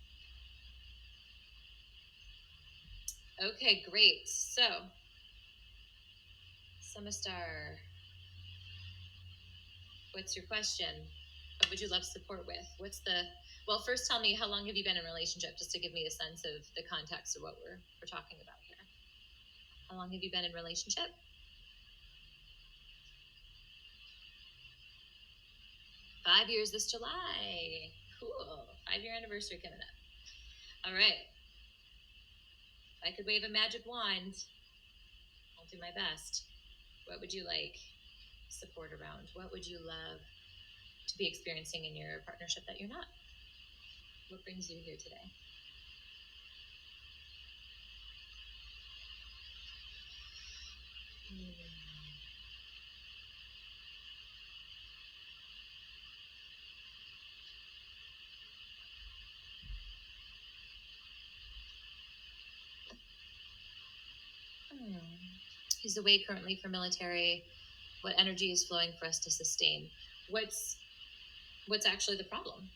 Okay, great. So, Sumastar, what's your question? What would you love support with? Well, first tell me, how long have you been in a relationship, just to give me a sense of the context of what we're talking about here. How long have you been in a relationship? 5 years this July. Cool. 5-year anniversary coming up. All right. If I could wave a magic wand, I'll do my best. What would you like support around? What would you love to be experiencing in your partnership that you're not? What brings you here today? He's away currently for military. What energy is flowing for us to sustain? What's actually the problem?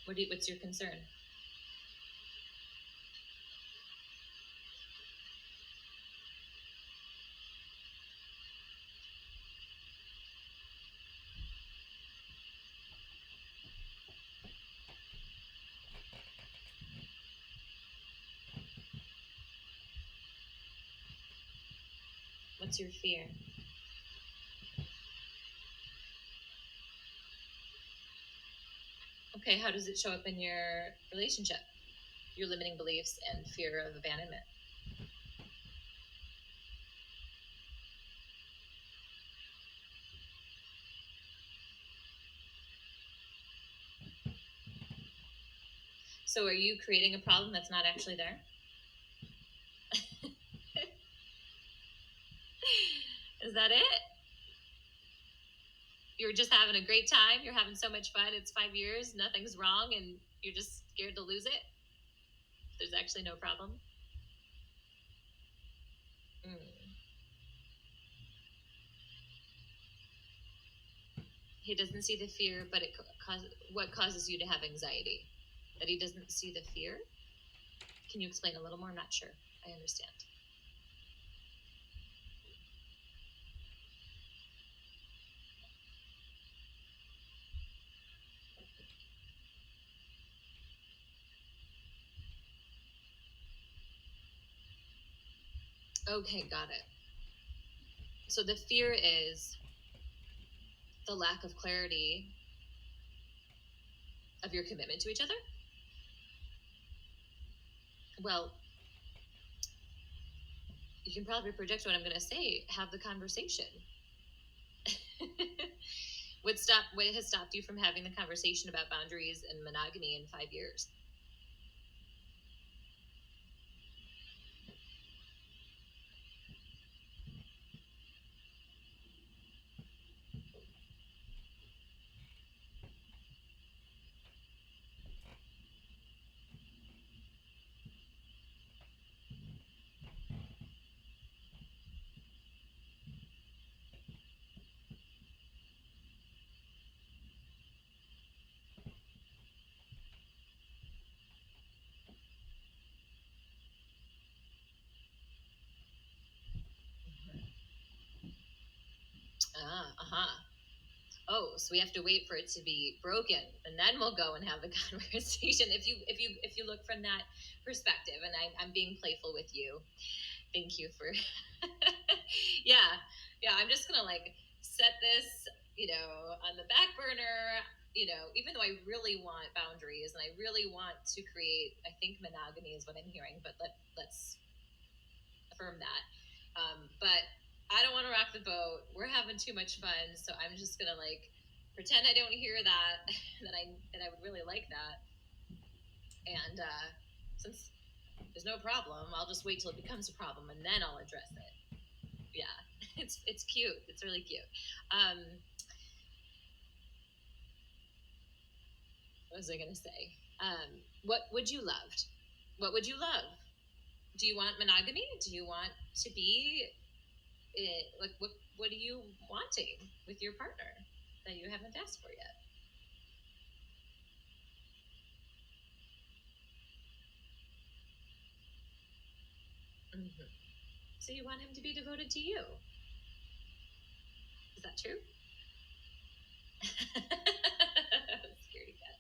What's your concern? What's your fear? Okay, how does it show up in your relationship? Your limiting beliefs and fear of abandonment. So are you creating a problem that's not actually there? Is that it? You're just having a great time. You're having so much fun. It's 5 years. Nothing's wrong. And you're just scared to lose it. There's actually no problem. Mm. He doesn't see the fear, but what causes you to have anxiety? That he doesn't see the fear? Can you explain a little more? I'm not sure. I understand. Okay, got it. So the fear is the lack of clarity of your commitment to each other? Well, you can probably predict what I'm going to say. Have the conversation. What has stopped you from having the conversation about boundaries and monogamy in 5 years? Uh-huh. Oh, so we have to wait for it to be broken, and then we'll go and have the conversation. If you look from that perspective, and I'm being playful with you. Thank you for yeah, I'm just gonna like set this, on the back burner. Even though I really want boundaries and I really want to create, I think monogamy is what I'm hearing, but let's affirm that. But I don't want to rock the boat. We're having too much fun, so I'm just gonna like pretend I don't hear that, that I would really like that. And since there's no problem, I'll just wait till it becomes a problem and then I'll address it. Yeah, it's cute. It's really cute. What was I gonna say? What would you love? What would you love? Do you want monogamy? Do you want to be like what are you wanting with your partner that you haven't asked for yet? Mm-hmm. So you want him to be devoted to you? Is that true? Scaredy cat.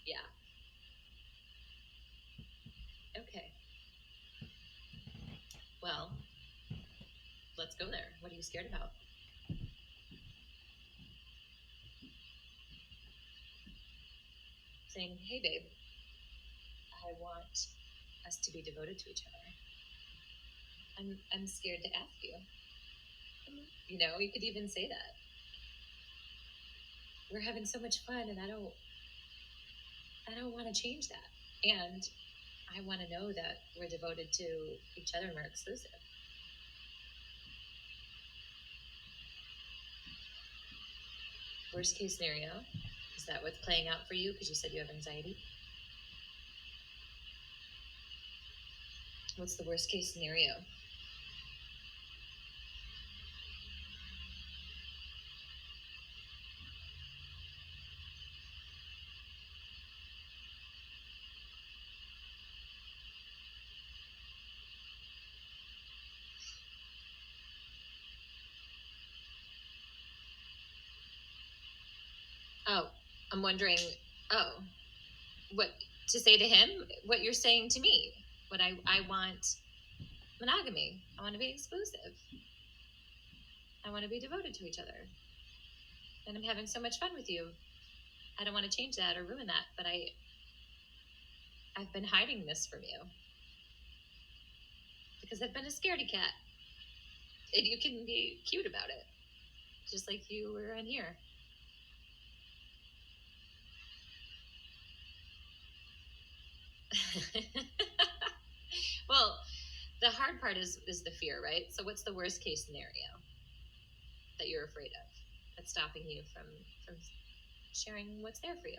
Yeah. Okay. Well, let's go there. What are you scared about? Saying, "Hey, babe, I want us to be devoted to each other. I'm scared to ask you." You could even say that. We're having so much fun, and I don't want to change that. And I want to know that we're devoted to each other and we're exclusive. Worst case scenario, is that what's playing out for you? Because you said you have anxiety. What's the worst case scenario? Oh, I'm wondering, oh, what to say to him, what you're saying to me. I want monogamy. I want to be exclusive. I want to be devoted to each other. And I'm having so much fun with you. I don't want to change that or ruin that, but I've been hiding this from you because I've been a scaredy cat. And you can be cute about it, just like you were in here. Well, the hard part is the fear, right? So what's the worst case scenario that you're afraid of that's stopping you from sharing what's there for you?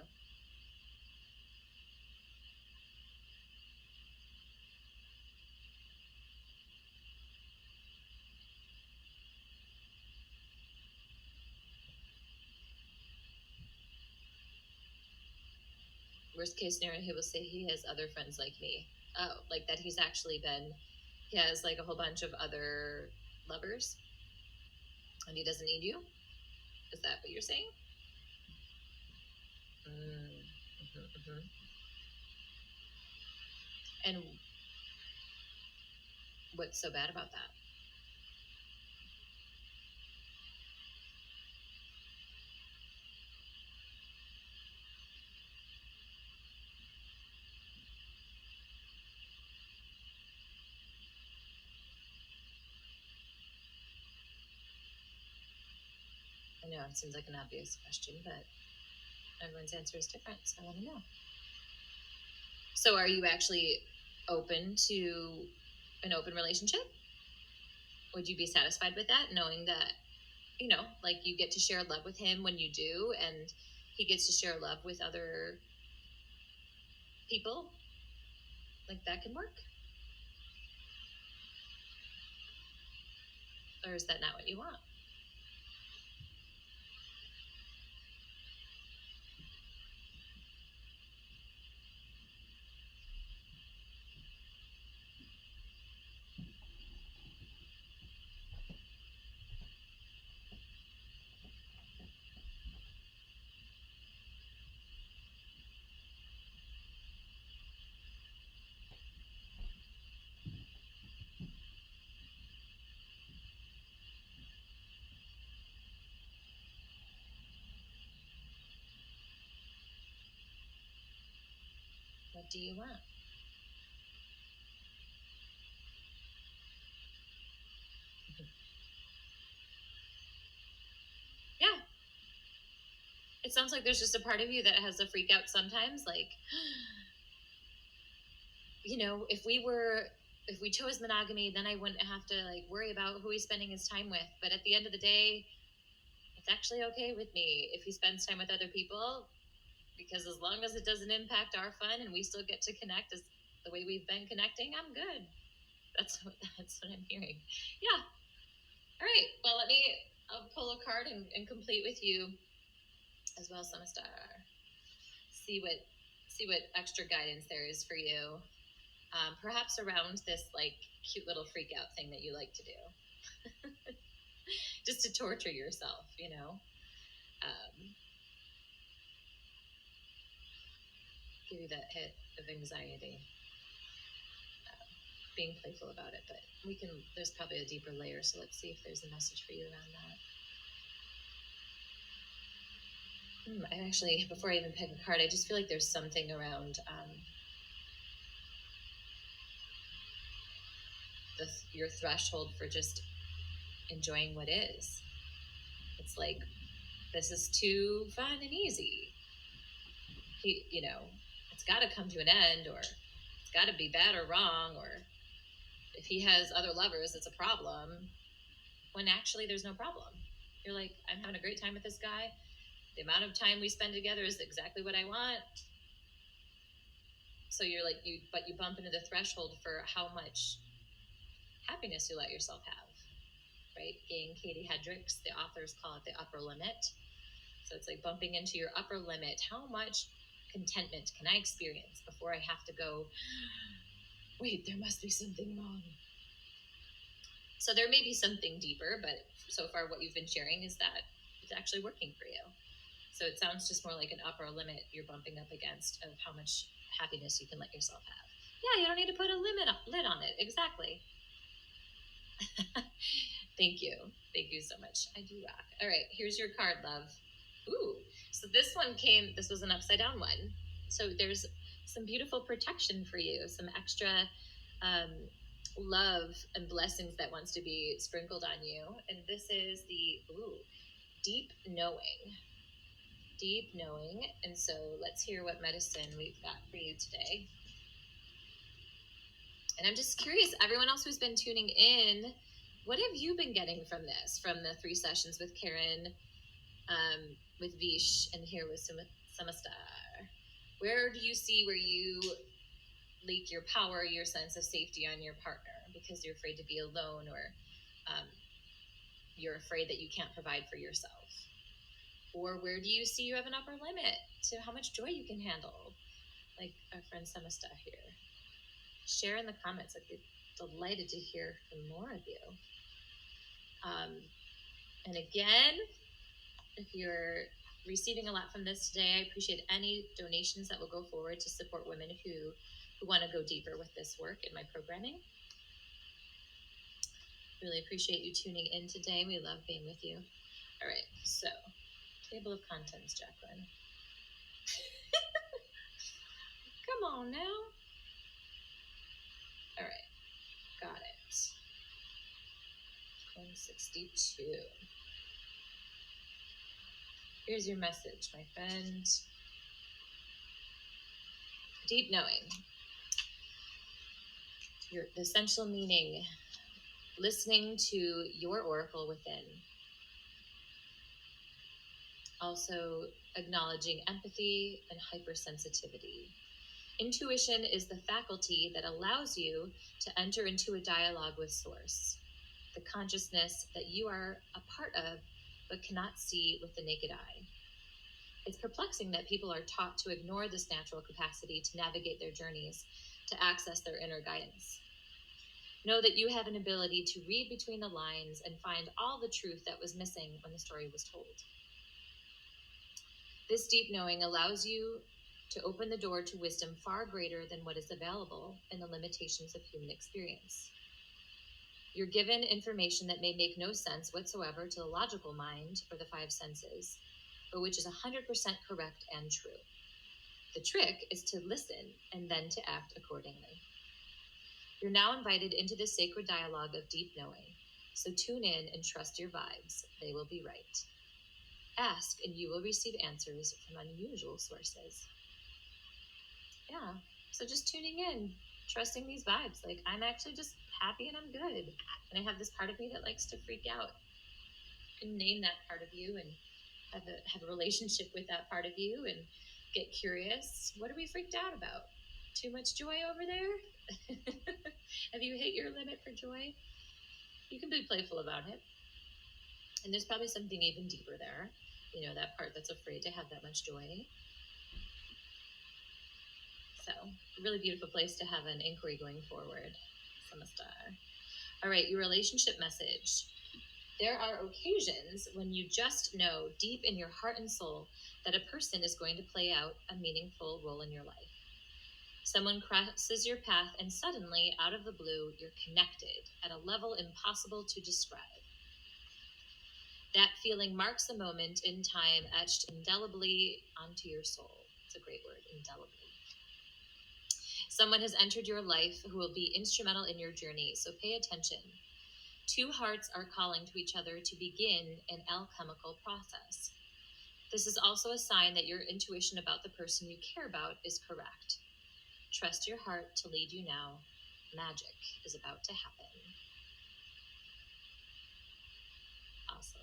Worst case scenario, he will say he has other friends like me. Oh, like that he has like a whole bunch of other lovers and he doesn't need you? Is that what you're saying? Mm-hmm. And what's so bad about that? I know it seems like an obvious question, but everyone's answer is different, so I want to know. So, are you actually open to an open relationship? Would you be satisfied with that, knowing that, like you get to share love with him when you do, and he gets to share love with other people? Like that can work? Or is that not what you want? What do you want? Yeah. It sounds like there's just a part of you that has a freak out sometimes, like, if we chose monogamy, then I wouldn't have to like worry about who he's spending his time with. But at the end of the day, it's actually okay with me if he spends time with other people, because as long as it doesn't impact our fun and we still get to connect as the way we've been connecting, I'm good. That's what I'm hearing. Yeah. All right. Well, I'll pull a card and complete with you as well, Sunstar. See what see what extra guidance there is for you. Perhaps around this like cute little freak out thing that you like to do, just to torture yourself, give you that hit of anxiety. Being playful about it, but there's probably a deeper layer, so let's see if there's a message for you around that. I actually, before I even pick a card, I just feel like there's something around your threshold for just enjoying what is. It's like, this is too fun and easy. It's got to come to an end, or it's got to be bad or wrong, or if he has other lovers, it's a problem. When actually, there's no problem. You're like, I'm having a great time with this guy. The amount of time we spend together is exactly what I want. So you're like, but you bump into the threshold for how much happiness you let yourself have, right? Again, Katie Hendricks, the authors call it the upper limit. So it's like bumping into your upper limit. How much contentment can I experience before I have to go, wait, there must be something wrong? So there may be something deeper, but so far what you've been sharing is that it's actually working for you. So it sounds just more like an upper limit you're bumping up against of how much happiness you can let yourself have. Yeah, you don't need to put a lid on it. Exactly. Thank you. Thank you so much. I do rock. All right, here's your card, love. Ooh, so this one this was an upside down one. So there's some beautiful protection for you, some extra um, love and blessings that wants to be sprinkled on you. And this is the deep knowing. Deep knowing. And so let's hear what medicine we've got for you today. And I'm just curious, everyone else who's been tuning in, what have you been getting from this, from the 3 sessions with Karen, with Vish, and here with Samastar? Where do you see where you leak your power, your sense of safety on your partner because you're afraid to be alone, or you're afraid that you can't provide for yourself? Or where do you see you have an upper limit to how much joy you can handle? Like our friend Samastar here. Share in the comments. I'd be delighted to hear from more of you. And again, if you're receiving a lot from this today, I appreciate any donations that will go forward to support women who want to go deeper with this work in my programming. Really appreciate you tuning in today. We love being with you. All right, so table of contents, Jacqueline. Come on now. All right, got it. 162. Here's your message, my friend. Deep knowing. The essential meaning. Listening to your oracle within. Also acknowledging empathy and hypersensitivity. Intuition is the faculty that allows you to enter into a dialogue with Source, the consciousness that you are a part of but cannot see with the naked eye. It's perplexing that people are taught to ignore this natural capacity to navigate their journeys, to access their inner guidance. Know that you have an ability to read between the lines and find all the truth that was missing when the story was told. This deep knowing allows you to open the door to wisdom far greater than what is available in the limitations of human experience. You're given information that may make no sense whatsoever to the logical mind or the 5 senses, but which is 100% correct and true. The trick is to listen and then to act accordingly. You're now invited into the sacred dialogue of deep knowing, so tune in and trust your vibes. They will be right. Ask and you will receive answers from unusual sources. Yeah, so just tuning in, trusting these vibes. Like, I'm actually just happy and I'm good. And I have this part of me that likes to freak out. You can name that part of you and have a relationship with that part of you and get curious. What are we freaked out about? Too much joy over there? Have you hit your limit for joy? You can be playful about it. And there's probably something even deeper there. You know, that part that's afraid to have that much joy. So, a really beautiful place to have an inquiry going forward. Samastar. All right, your relationship message. There are occasions when you just know deep in your heart and soul that a person is going to play out a meaningful role in your life. Someone crosses your path and suddenly, out of the blue, you're connected at a level impossible to describe. That feeling marks a moment in time etched indelibly onto your soul. It's a great word, indelibly. Someone has entered your life who will be instrumental in your journey, so pay attention. 2 hearts are calling to each other to begin an alchemical process. This is also a sign that your intuition about the person you care about is correct. Trust your heart to lead you now. Magic is about to happen. Awesome.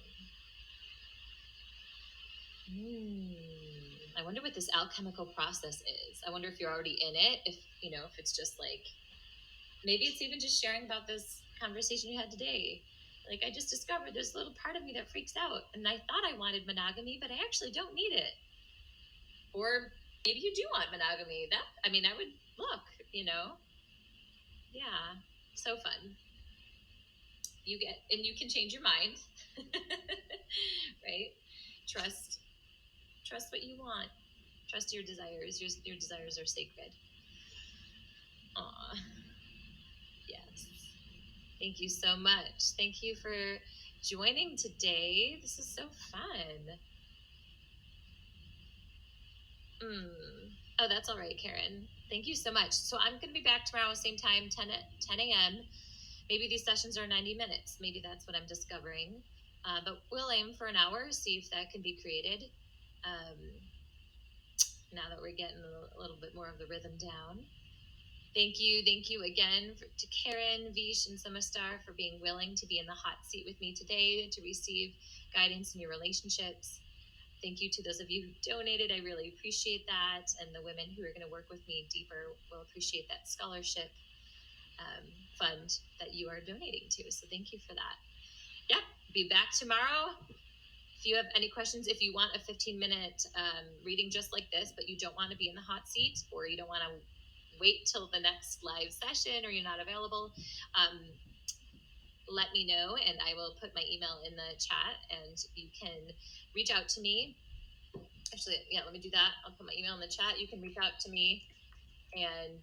I wonder what this alchemical process is. I wonder if you're already in it, if it's just like, maybe it's even just sharing about this conversation you had today. Like, I just discovered there's a little part of me that freaks out, and I thought I wanted monogamy, but I actually don't need it. Or maybe you do want monogamy. I would look, Yeah, so fun. You can change your mind, right? Trust what you want. Trust your desires. Your desires are sacred. Aw, yes. Thank you so much. Thank you for joining today. This is so fun. Oh, that's all right, Karen. Thank you so much. So I'm going to be back tomorrow, same time, 10 a.m. Maybe these sessions are 90 minutes. Maybe that's what I'm discovering. But we'll aim for an hour, see if that can be created. Um, now that we're getting a little bit more of the rhythm down. Thank you again to Karen, Vish, and Samastar for being willing to be in the hot seat with me today to receive guidance in your relationships. Thank you to those of you who donated. I really appreciate that. And the women who are going to work with me deeper will appreciate that scholarship fund that you are donating to. So thank you for that. Yep, be back tomorrow. If you have any questions, if you want a 15-minute reading just like this, but you don't want to be in the hot seat, or you don't want to wait till the next live session, or you're not available, let me know and I will put my email in the chat and you can reach out to me. Actually, yeah, let me do that. I'll put my email in the chat. You can reach out to me and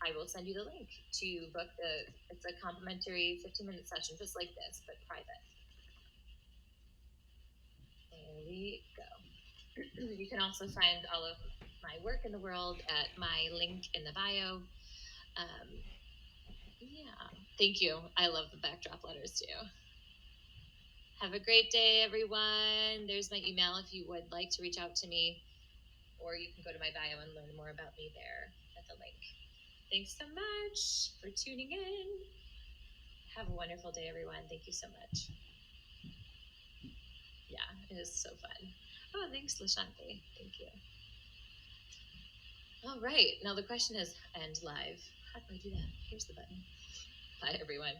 I will send you the link to book it's a complimentary 15-minute session just like this, but private. There we go. You can also find all of my work in the world at my link in the bio. Yeah, thank you. I love the backdrop letters too. Have a great day, everyone. There's my email if you would like to reach out to me, or you can go to my bio and learn more about me there at the link. Thanks so much for tuning in. Have a wonderful day, everyone. Thank you so much. Yeah, it is so fun. Oh, thanks, Lashante. Thank you. All right, now the question is end live. How do I do that? Here's the button. Bye, everyone.